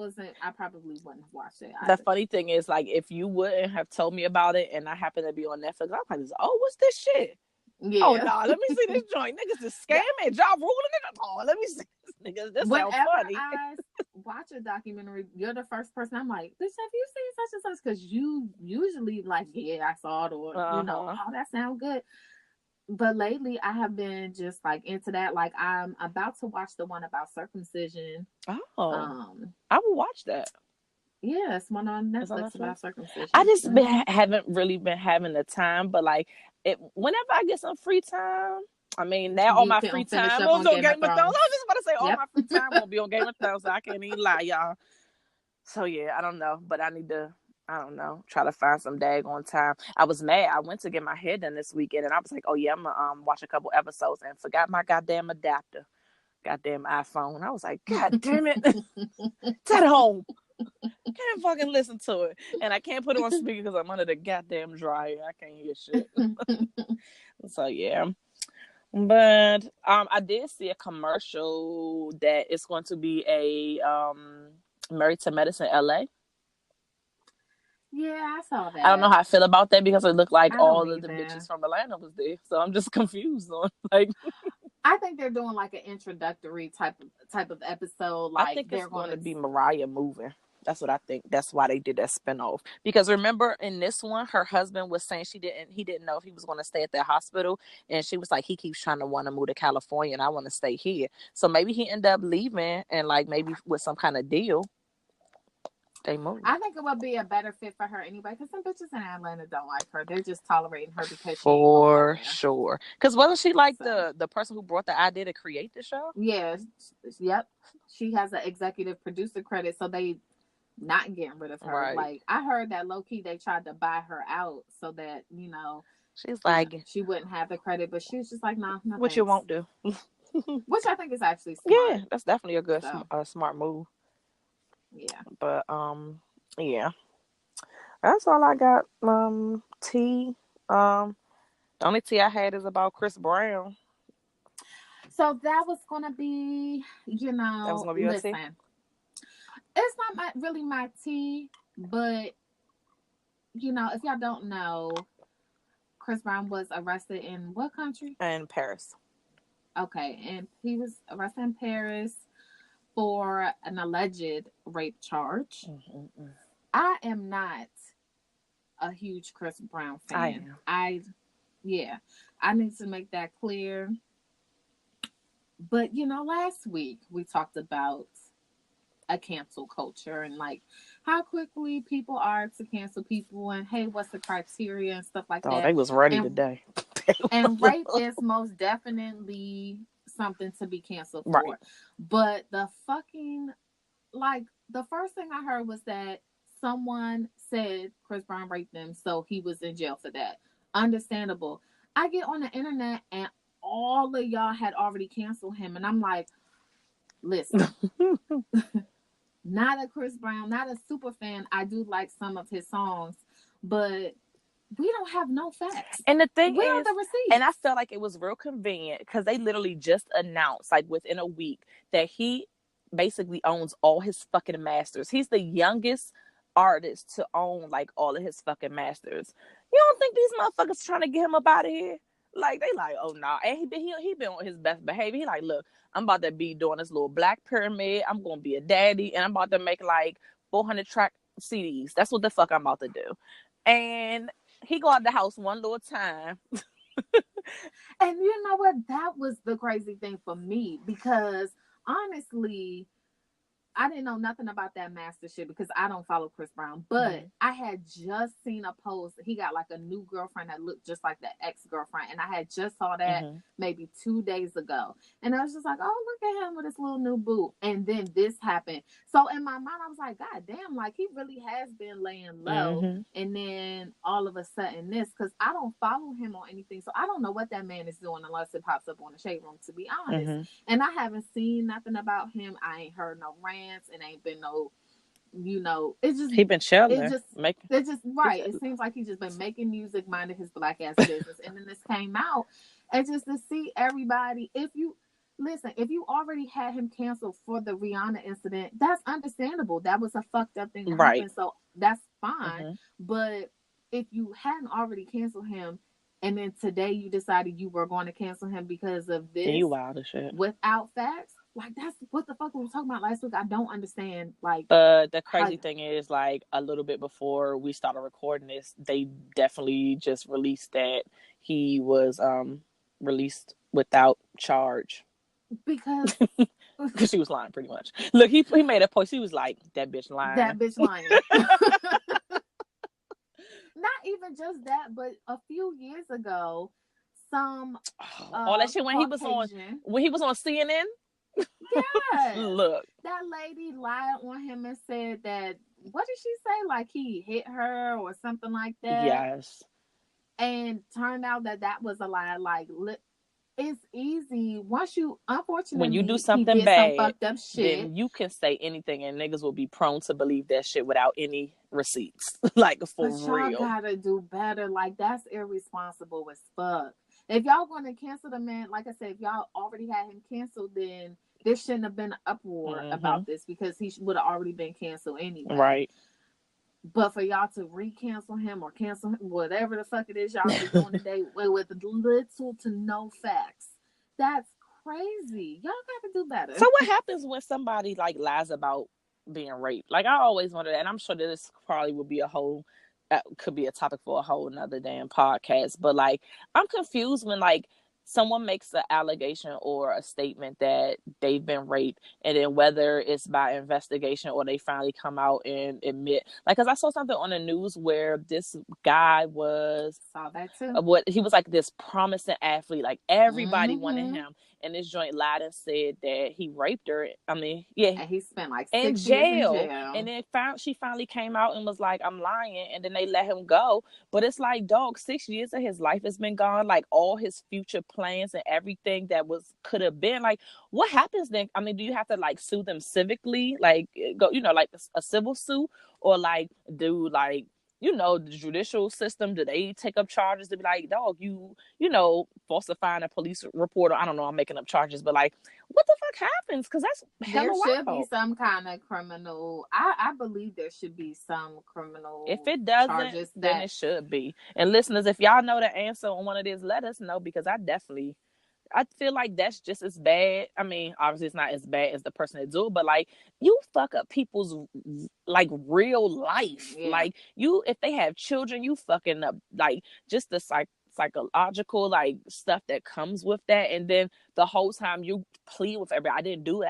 probably wouldn't have watched it. The funny thing is, like, if you wouldn't have told me about it and I happen to be on Netflix, I'm like, oh, what's this shit? Yeah. Oh, no, let me see this joint. Niggas is scamming. Y'all ruling it. Oh, let me see this niggas. This sounds funny. I watch a documentary, you're the first person I'm like, bitch, have you seen such and such? Because you usually like, yeah, I saw it, or, you know, oh, that sounds good. But lately, I have been just like into that. Like, I'm about to watch the one about circumcision. Oh, I will watch that. Yeah, it's one on Netflix about circumcision. I just haven't really been having the time, but like, whenever I get some free time, I mean, now all my free time was on Game of Thrones. I was just about to say, all my free time won't be on Game of Thrones, so I can't even lie, y'all. So yeah, I don't know, but I need to, I don't know, try to find some daggone time. I was mad. I went to get my hair done this weekend, and I was like, oh yeah, I'm gonna watch a couple episodes, and forgot my goddamn adapter. goddamn iPhone. I was like, God damn it. It's at home. Can't fucking listen to it. And I can't put it on speaker because I'm under the goddamn dryer. I can't hear shit. So yeah. But I did see a commercial that it's going to be a Married to Medicine LA. Yeah, I saw that. I don't know how I feel about that because it looked like all of the either. bitches from Atlanta was there. So I'm just confused on like. I think they're doing like an introductory type of episode. Like I think they're it's going to to be Mariah moving. That's what I think. That's why they did that spinoff. Because remember in this one, her husband was saying he didn't know if he was going to stay at that hospital, and she was like, he keeps trying to want to move to California, and I want to stay here. So maybe he ended up leaving, and like maybe with some kind of deal, they moved. I think it would be a better fit for her anyway, because some bitches in Atlanta don't like her. They're just tolerating her because for sure. Because wasn't she like the person who brought the idea to create the show? Yeah, yep. She has an executive producer credit, so they not getting rid of her. Right. Like I heard that low key they tried to buy her out so that she's like she wouldn't have the credit, but she was just like, nah, no, which thanks. you won't do. Which I think is actually smart. Yeah, that's definitely a good smart move. Yeah, but yeah, that's all I got. Tea. The only tea I had is about Chris Brown. So that was gonna be, that was gonna be your tea? It's not really my tea, but if y'all don't know, Chris Brown was arrested in what country? In Paris. Okay, and he was arrested in Paris for an alleged rape charge. Mm-hmm. I am not a huge Chris Brown fan. I need to make that clear. But last week we talked about a cancel culture and like how quickly people are to cancel people and hey, what's the criteria and stuff like that. They was ready today. And rape is most definitely something to be canceled for. Right. But the fucking the first thing I heard was that someone said Chris Brown raped them, so he was in jail for that. Understandable. I get on the internet and all of y'all had already canceled him, and I'm like, listen, not a Chris Brown, not a super fan. I do like some of his songs, but we don't have no facts. And the thing Where is, are the receipts? and I felt like it was real convenient because they literally just announced, like within a week, that he basically owns all his fucking masters. He's the youngest artist to own like all of his fucking masters. You don't think these motherfuckers trying to get him up out of here? Like they like, oh no, nah. And he been on his best behavior. He like, look, I'm about to be doing this little black pyramid. I'm gonna be a daddy, and I'm about to make like 400 track CDs. That's what the fuck I'm about to do. And he go out the house one little time. And you know what? That was the crazy thing for me because honestly, I didn't know nothing about that master shit because I don't follow Chris Brown. But I had just seen a post. He got like a new girlfriend that looked just like the ex-girlfriend. And I had just saw that maybe 2 days ago. And I was just like, oh, look at him with his little new boo. And then this happened. So in my mind, I was like, God damn, like he really has been laying low. And then all of a sudden this, because I don't follow him on anything. So I don't know what that man is doing unless it pops up on the Shade Room, to be honest. And I haven't seen nothing about him. I ain't heard no rant. It ain't been no, it's just he been chilling. It seems like he's just been making music, minding his black ass business, and then this came out, and just to see everybody. If you already had him canceled for the Rihanna incident, that's understandable. That was a fucked up thing to happen, so that's fine. But if you hadn't already canceled him, and then today you decided you were going to cancel him because of this, you wild as shit without facts. Like, that's what the fuck we were talking about last week. I don't understand. Like, the crazy thing is, like, a little bit before we started recording this, they definitely just released that he was released without charge because she was lying, pretty much. Look, he made a post. He was like, "That bitch lying." That bitch lying. Not even just that, but a few years ago, all that shit when he was on CNN. Yeah. Look, that lady lied on him and said that, what did she say? Like he hit her or something like that. Yes. And turned out that was a lie. Like, it's easy. Once you, When you do unfortunately, he something did some bad, fucked up shit. then you can say anything and niggas will be prone to believe that shit without any receipts. Like, for But y'all real. gotta do better. Like, that's irresponsible as fuck. If y'all want to cancel the man, like I said, if y'all already had him canceled, then there shouldn't have been an uproar about this, because he would have already been canceled anyway. Right. But for y'all to re-cancel him or cancel him, whatever the fuck it is y'all be doing today, with little to no facts, that's crazy. Y'all gotta do better. So what happens when somebody like lies about being raped? Like, I always wonder that, and I'm sure that this probably would be could be a topic for a whole another damn podcast. But like, I'm confused when like someone makes an allegation or a statement that they've been raped, and then whether it's by investigation or they finally come out and admit. Like, because I saw something on the news where this guy saw that too. What he was like, this promising athlete, like everybody wanted him, and this joint lied and said that he raped her. I mean, yeah, and he spent like in 6 years in jail. jail. And then she finally came out and was like, I'm lying, and then they let him go. But it's like, dog, 6 years of his life has been gone, like all his future plans and everything that could have been. Like, what happens then? I mean, do you have to like sue them civically, like go, like a civil suit, or like do like, the judicial system, do they take up charges to be like, dog, falsifying a police report? Or I don't know, I'm making up charges, but like, what the fuck happens? Because that's hella wild. There should be some kind of criminal. I believe there should be some criminal. If it doesn't, charges then it should be. And listeners, if y'all know the answer on one of these, let us know, because I feel like that's just as bad. I mean, obviously it's not as bad as the person that do it, but like, you fuck up people's like real life. Yeah. Like, if they have children, you fucking up like just the psychological like stuff that comes with that. And then the whole time you plead with everybody, I didn't do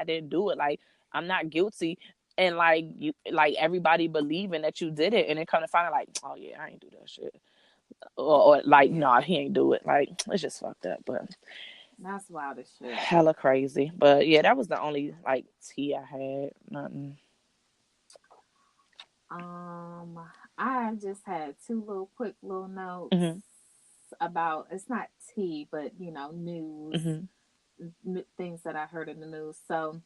it. Like, I'm not guilty. And like, you, like everybody believing that you did it, and then come to find out like, oh yeah, I ain't do that shit. Or like, no, he ain't do it. Like, it's just fucked up. But that's wild as shit. Hella crazy. But yeah, that was the only like tea I had. Nothing. I just had two quick little notes about, it's not tea, but news, things that I heard in the news. So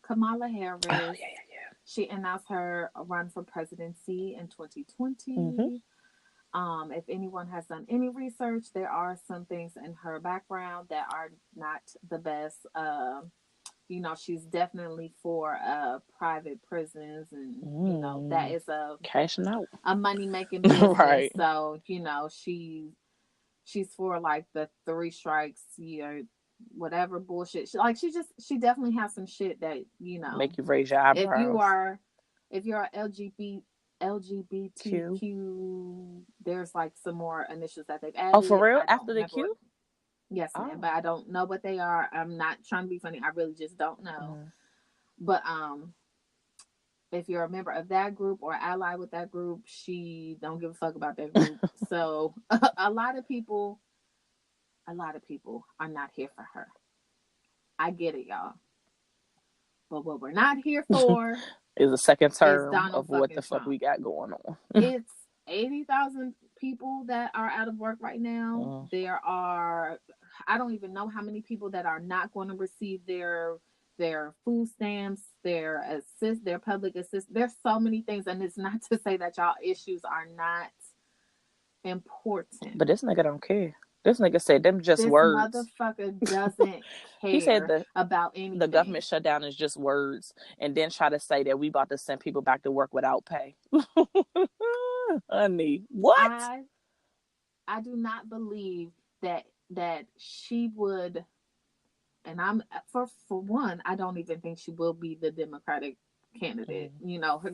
Kamala Harris, she announced her run for presidency in 2020. If anyone has done any research, there are some things in her background that are not the best. She's definitely for private prisons, and that is cashing out, a money making business. Right. So she's for like the 3 strikes, whatever bullshit. She definitely has some shit that make you raise your eyebrows. If you're LGBTQ, there's like some more initials that they've added. Oh, for real? After the Q? Yes, ma'am. But I don't know what they are. I'm not trying to be funny. I really just don't know. But if you're a member of that group or ally with that group, she don't give a fuck about that group. So a lot of people are not here for her. I get it, y'all. But what we're not here for is a second term of what the fuck we got going on. It's 80,000 people that are out of work right now. There are, I don't even know how many people that are not going to receive their food stamps, their public assist. There's so many things, and it's not to say that y'all issues are not important. But this nigga don't care. This nigga said them just words. This motherfucker doesn't care. He said about anything. The government shutdown is just words, and then try to say that we about to send people back to work without pay. Honey, what? I do not believe that she would, and I'm for one, I don't even think she will be the Democratic candidate.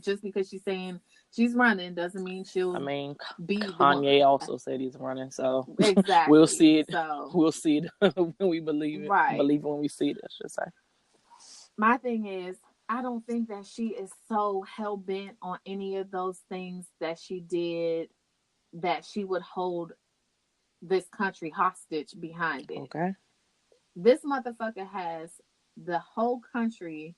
Just because she's saying she's running doesn't mean she'll. I mean, be Kanye also said he's running, so exactly. We'll see it. So, we'll see it when we believe it. Right. Believe it when we see it, I should say. My thing is, I don't think that she is so hell bent on any of those things that she did that she would hold this country hostage behind it. Okay. This motherfucker has the whole country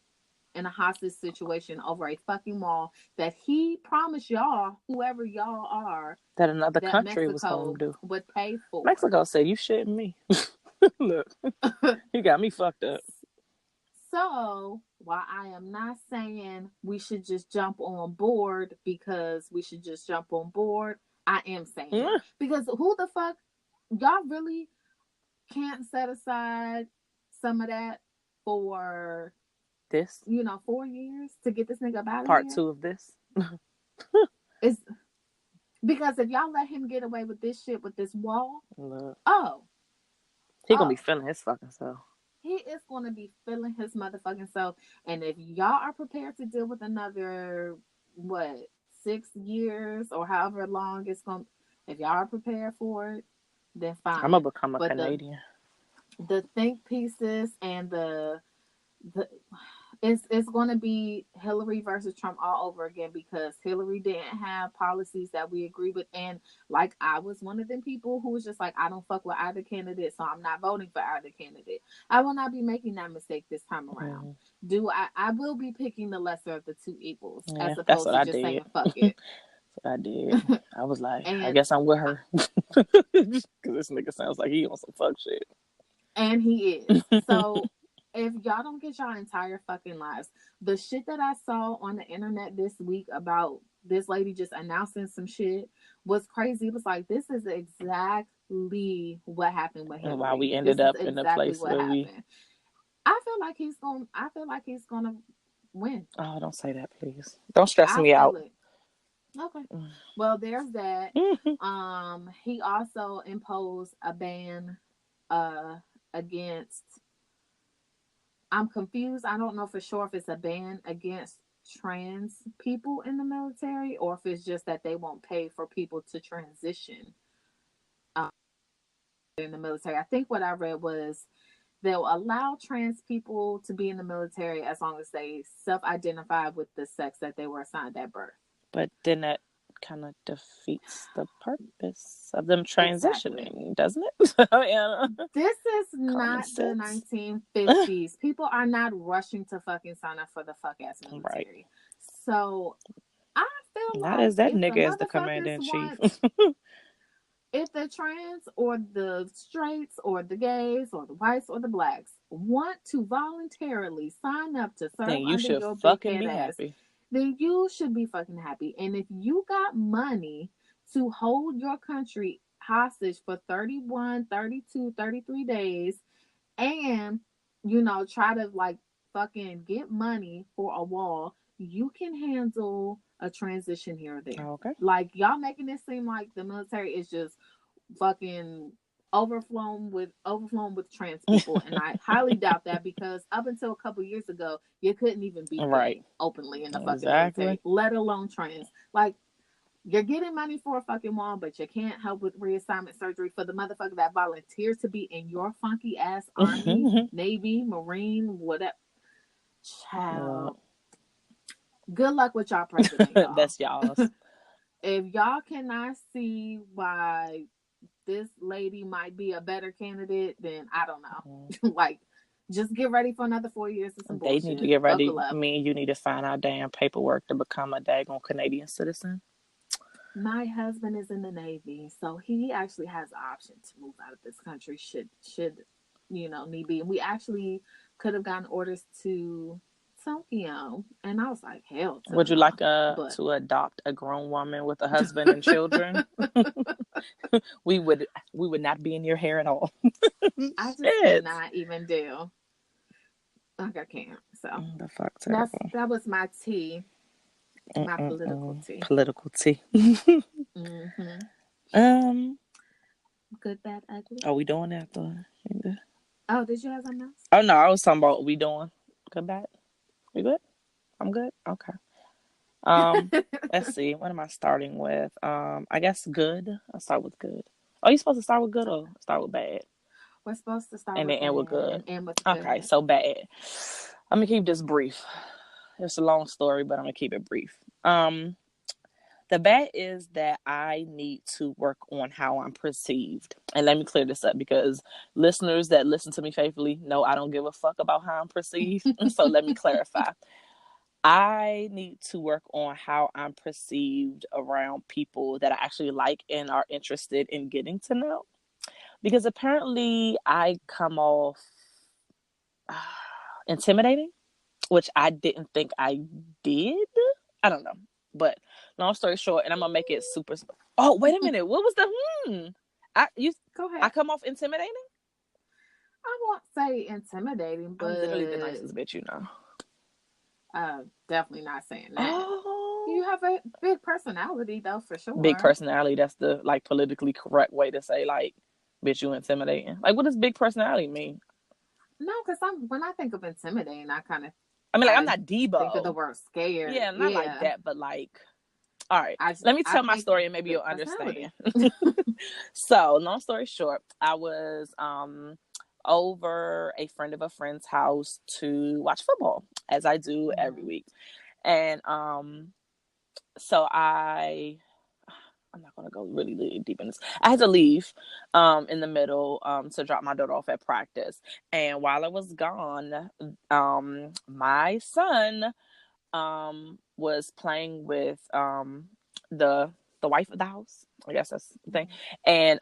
in a hostage situation over a fucking wall that he promised y'all, whoever y'all are, that another country Mexico was going to do. Would pay for. Mexico said, "You shitting me." Look, you got me fucked up. So, while I am not saying we should just jump on board because we should just jump on board, I am saying because who the fuck, y'all really can't set aside some of that for This 4 years to get this nigga out of part here? 2 of this. It's because if y'all let him get away with this shit with this wall, Look, oh, he gonna be feeling his fucking self. he is going to be feeling his motherfucking self. And if y'all are prepared to deal with another, 6 years or however long it's going to, if y'all are prepared for it, then fine. I'm gonna become a But Canadian. the think pieces and the it's going to be Hillary versus Trump all over again because Hillary didn't have policies that we agree with, and like I was one of them people who was just like, I don't fuck with either candidate, so I'm not voting for either candidate. I will not be making that mistake this time around. Do I will be picking the lesser of the two evils as opposed to just saying fuck it. That's what I did. I was like, I guess I'm with her because this nigga sounds like he on some fuck shit, and he is. So if y'all don't get y'all entire fucking lives, the shit that I saw on the internet this week about this lady just announcing some shit was crazy. It was like, this is exactly what happened with Hillary. Why we ended up in a place where we. I feel like he's gonna win. Oh, don't say that, please. Don't stress me out. Okay. Well, there's that. He also imposed a ban against, I'm confused. I don't know for sure if it's a ban against trans people in the military or if it's just that they won't pay for people to transition in the military. I think what I read was they'll allow trans people to be in the military as long as they self-identify with the sex that they were assigned at birth. But then that kind of defeats the purpose of them transitioning, doesn't it? This is not the 1950s. People are not rushing to fucking sign up for the fuck ass military. Right. So I feel not like as that nigga as the commander in chief. If the trans or the straights or the gays or the whites or the blacks want to voluntarily sign up to serve under your big head ass, then you should be fucking happy. And if you got money to hold your country hostage for 31, 32, 33 days and, try to like fucking get money for a wall, you can handle a transition here or there. Okay. Like, y'all making it seem like the military is just fucking overflown with trans people, and I highly doubt that because up until a couple years ago, you couldn't even be gay openly in the fucking military, let alone trans. Like, you're getting money for a fucking wall, but you can't help with reassignment surgery for the motherfucker that volunteers to be in your funky ass Army, Navy, Marine, whatever. Child. Good luck with y'all president, y'all. That's y'all's. If y'all cannot see why this lady might be a better candidate, then I don't know. Like, just get ready for another 4 years of some bullshit. They need to get ready. Me and you need to find our damn paperwork to become a daggone Canadian citizen. My husband is in the Navy, so he actually has the option to move out of this country should need be. And we actually could have gotten orders to Tokyo, and I was like, hell. Would you like to adopt a grown woman with a husband and children? we would not be in your hair at all. I just cannot even do. Like, I can't. So the fuck, that was my tea. My political tea. Political tea. Good, bad, ugly. Are we doing that though? Oh, did you have something else? Oh no, I was talking about what we doing. Good, bad. We good? I'm good. Okay. Let's see. What am I starting with? I guess good. I'll start with good. Oh, you supposed to start with good or start with bad? We're supposed to start and with then end with good. And with good. Okay, so bad. I'm gonna keep this brief. It's a long story, but I'm gonna keep it brief. The bad is that I need to work on how I'm perceived. And let me clear this up because listeners that listen to me faithfully know I don't give a fuck about how I'm perceived. So let me clarify. I need to work on how I'm perceived around people that I actually like and are interested in getting to know. because apparently I come off intimidating, which I didn't think I did. I don't know. But long story short, and I'm gonna make it super. Oh, wait a minute. What was the? Go I ahead. come off intimidating. I won't say intimidating, I'm literally the but nicest bitch, you know. definitely not saying that. Oh, You have a big personality, though, for big sure. personality. That's the like politically correct way to say like, bitch, you intimidating. Like, what does big personality mean? No, because when I think of intimidating, I mean, like, I'm I not think of the Debo. word scared. Yeah, not like Yeah, that, but like, all right. Let me I tell my think story and maybe you'll big personality. understand. So, long story short, I was over a friend of a friend's house to watch football, as I do every Mhm. week. And so I'm not gonna go really deep in this. I had to leave in the middle to drop my daughter off at practice. And while I was gone, my son was playing with the wife of the house. I guess that's the thing. And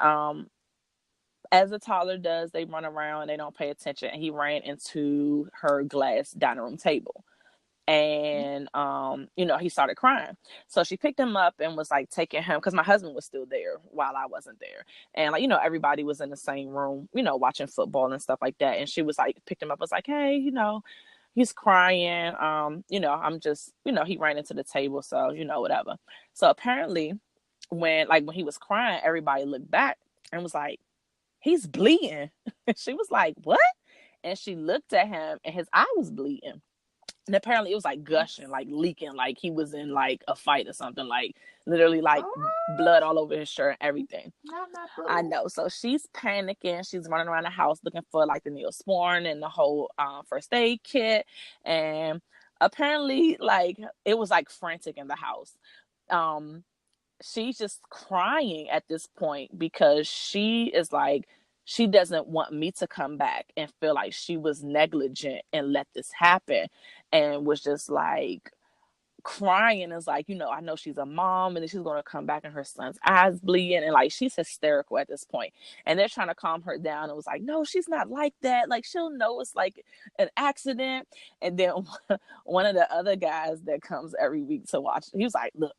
as a toddler does, they run around, they don't pay attention, and he ran into her glass dining room table. And he started crying. So she picked him up and was like taking him, because my husband was still there while I wasn't there. And like, everybody was in the same room, watching football and stuff like that. And she was like, picked him up, was like, hey, he's crying. I'm just, he ran into the table, so whatever. So apparently when he was crying, everybody looked back and was like, he's bleeding. And she was like, what? And she looked at him and his eye was bleeding. And apparently it was like gushing, like leaking, like he was in like a fight or something, like literally like Oh, blood all over his shirt and everything. not my I boo. know. So she's panicking. She's running around the house looking for like the Neosporin and the whole first aid kit. And apparently like it was like frantic in the house. Um, she's just crying at this point because she is like, she doesn't want me to come back and feel like she was negligent and let this happen, and was just like crying. Is like, I know she's a mom and then she's going to come back and her son's eyes bleeding, and like she's hysterical at this point. And they're trying to calm her down and was like, no, she's not like that, like she'll know it's like an accident. And then one of the other guys that comes every week to watch, he was like, look,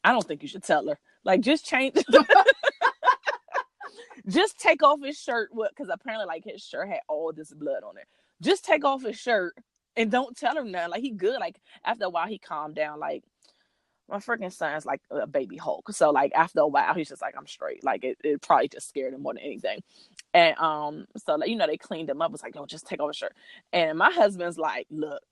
I don't think you should tell her. Like, just change, just take off his shirt. What? Because apparently, like, his shirt had all this blood on it. Just take off his shirt and don't tell her nothing. Like, he good. Like, after a while, he calmed down. Like, my freaking son's like a baby Hulk. So, like, after a while, he's just like, I'm straight. Like, it probably just scared him more than anything. And so like, they cleaned him up. It's like, no, just take off his shirt. And my husband's like, look,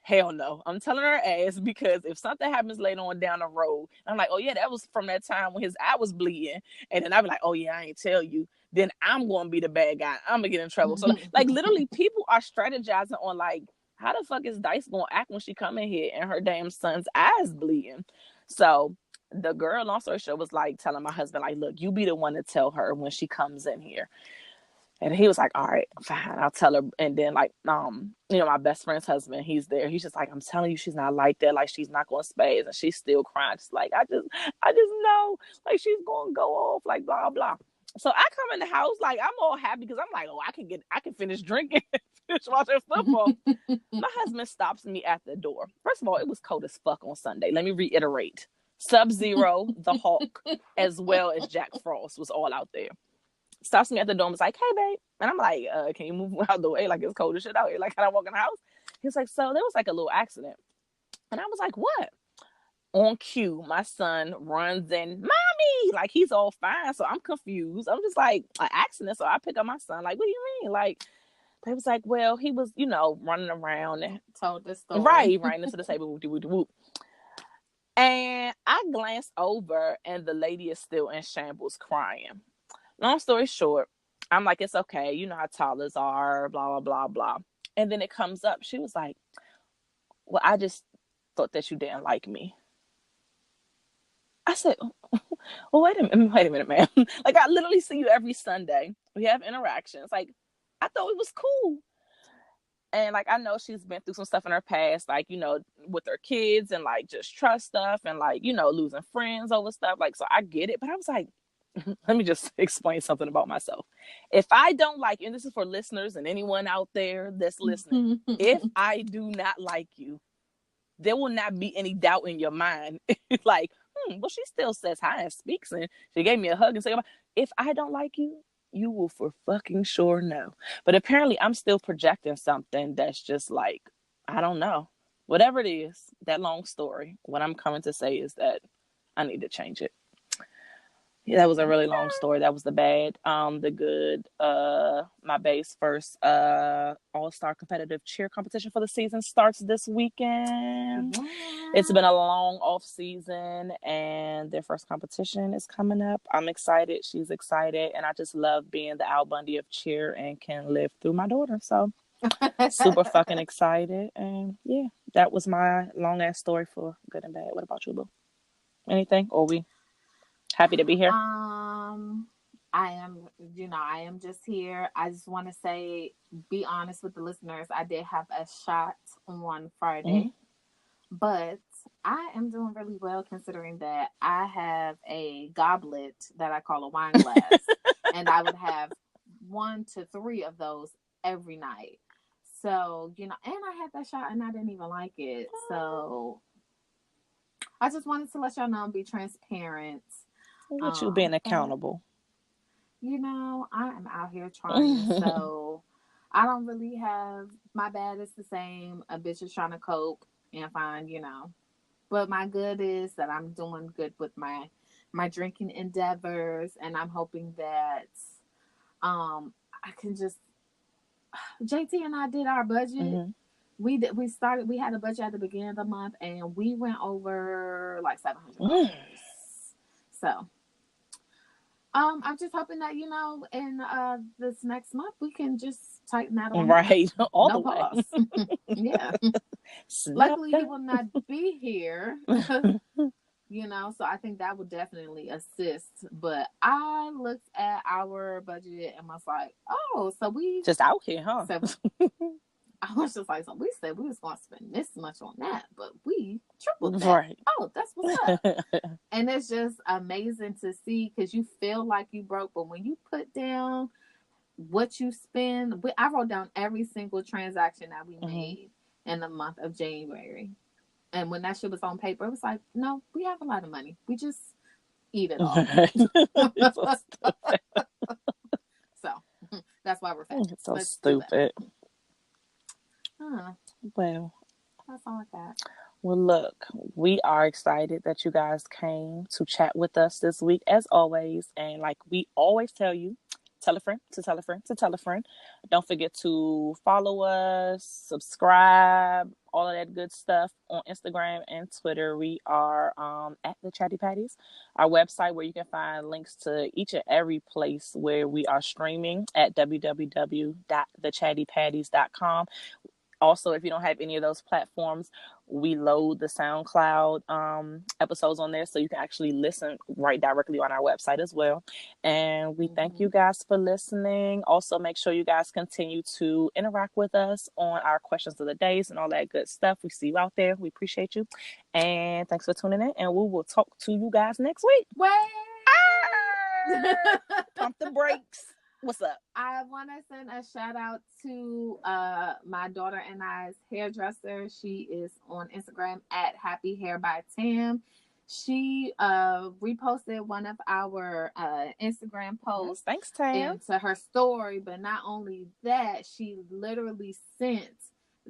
hell no. I'm telling her ass, because if something happens later on down the road, I'm like, oh yeah, that was from that time when his eye was bleeding. And then I'd be like, oh yeah, I ain't tell you. Then I'm going to be the bad guy. I'm going to get in trouble. So like literally people are strategizing on like, how the fuck is Dice going to act when she come in here and her damn son's eyes bleeding? So the girl, long story short, was like telling my husband, like, look, you be the one to tell her when she comes in here. And he was like, all right, fine, I'll tell her. And then like, my best friend's husband, he's there. He's just like, I'm telling you, she's not like that. Like, she's not going to spaze. And she's still crying. Just like, I just know, like, she's going to go off, like, blah, blah. So I come in the house, like, I'm all happy because I'm like, oh, I can finish drinking, finish watching football. My husband stops me at the door. First of all, it was cold as fuck on Sunday. Let me reiterate. Sub-Zero, the Hulk, as well as Jack Frost was all out there. Stops me at the door and was like, hey, babe. And I'm like, can you move out the way? Like, it's cold as shit out here. Like, can I walk in the house? He's like, so there was like a little accident. And I was like, what? On cue, my son runs in, mommy, like he's all fine. So I'm confused. I'm just like, an accident. So I pick up my son, like, what do you mean? Like, they was like, well, he was, running around and told the story. Right into the table, whoop. And I glanced over and the lady is still in shambles crying. Long story short, I'm like, it's okay. You know how toddlers are, blah, blah, blah, blah. And then it comes up. She was like, well, I just thought that you didn't like me. I said, well, wait a minute, ma'am. Like, I literally see you every Sunday. We have interactions. Like, I thought it was cool. And, like, I know she's been through some stuff in her past, like, with her kids and, like, just trust stuff and, like, losing friends over stuff. Like, so I get it. But I was like, let me just explain something about myself. If I don't like you, and this is for listeners and anyone out there that's listening, if I do not like you, there will not be any doubt in your mind. Like, well, she still says hi and speaks, and she gave me a hug and said, if I don't like you, you will for fucking sure know. But apparently I'm still projecting something that's just like, I don't know. Whatever it is, that long story, what I'm coming to say is that I need to change it. Yeah, that was a really long story. That was the bad. The good. My bass first all-star competitive cheer competition for the season starts this weekend. Yeah. It's been a long off season, and their first competition is coming up. I'm excited. She's excited, and I just love being the Al Bundy of cheer and can live through my daughter. So super fucking excited. And yeah, that was my long ass story for good and bad. What about you, Boo? Anything? Or we happy to be here? I am just here. I just want to say, be honest with the listeners. I did have a shot on Friday, but I am doing really well considering that I have a goblet that I call a wine glass, and I would have 1 to 3 of those every night. So, and I had that shot and I didn't even like it. So I just wanted to let y'all know and be transparent. Look at you being accountable. I am out here trying, so I don't really have, my bad is the same. A bitch is trying to cope and find, but my good is that I'm doing good with my drinking endeavors, and I'm hoping that I can just, JT and I did our budget. We had a budget at the beginning of the month, and we went over like $700. So I'm just hoping that, in this next month we can just tighten that on. Right. All no the pause. Yeah. Luckily he will not be here. So I think that would definitely assist. But I looked at our budget and was like, oh, so we just out here, huh? So I was just like, so we said we was going to spend this much on that, but we tripled that. Right. Oh, that's what's up. And it's just amazing to see, because you feel like you broke, but when you put down what you spend, I wrote down every single transaction that we made in the month of January. And when that shit was on paper, it was like, no, we have a lot of money. We just eat it all. So that's why we're fat. It's so stupid. Well, that's all I got. Well, look, we are excited that you guys came to chat with us this week, as always. And like we always tell you, tell a friend to tell a friend to tell a friend. Don't forget to follow us, subscribe, all of that good stuff on Instagram and Twitter. We are at the Chatty Pattys, our website where you can find links to each and every place where we are streaming at www.thechattypattys.com. Also, if you don't have any of those platforms, we load the SoundCloud episodes on there, so you can actually listen right directly on our website as well. And we thank you guys for listening. Also, make sure you guys continue to interact with us on our questions of the days and all that good stuff. We see you out there. We appreciate you. And thanks for tuning in. And we will talk to you guys next week. Wait! Pump the brakes. What's up? I want to send a shout out to my daughter and I's hairdresser. She is on Instagram at Happy Hair by Tam. She reposted one of our Instagram posts. Thanks, Tam. Into her story, but not only that, she literally sent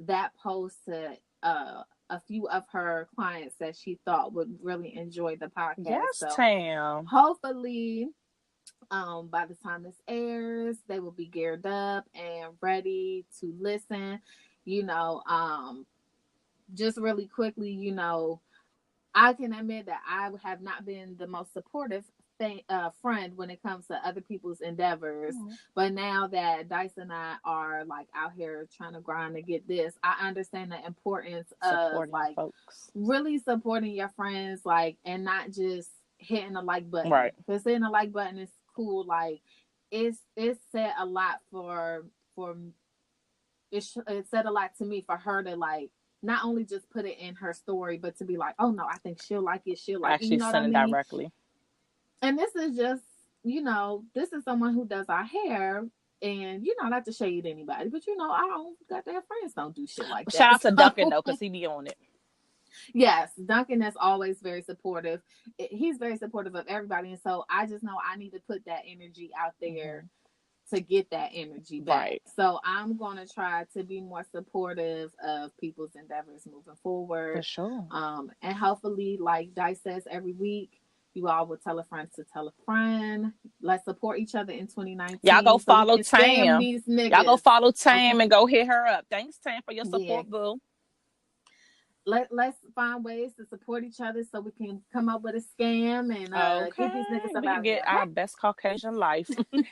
that post to a few of her clients that she thought would really enjoy the podcast. Yes, so Tam. Hopefully, by the time this airs, they will be geared up and ready to listen. Just really quickly, I can admit that I have not been the most supportive friend when it comes to other people's endeavors. But now that Dice and I are like out here trying to grind to get this, I understand the importance of like folks. Really supporting your friends, like, and not just hitting the like button. Right. Because hitting the like button is cool. Like it said a lot it said a lot to me for her to like not only just put it in her story, but to be like, oh no, I think she'll like it. She'll like actually send it directly. And this is just this is someone who does our hair. And, not to shade anybody, but, our own goddamn friends don't do shit like that. Shout out to Duncan, though, because he be on it. Yes, Duncan is always very supportive. He's very supportive of everybody. And so I just know I need to put that energy out there to get that energy back. Right. So I'm going to try to be more supportive of people's endeavors moving forward. For sure. And hopefully, like Dice says every week, you all will tell a friend to tell a friend. Let's support each other in 2019. Y'all go follow Tam. Y'all go follow Tam and go hit her up. Thanks, Tam, for your support, boo. Let's find ways to support each other so we can come up with a scam and get these niggas up out of get our best Caucasian life.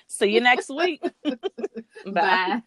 See you next week. Bye.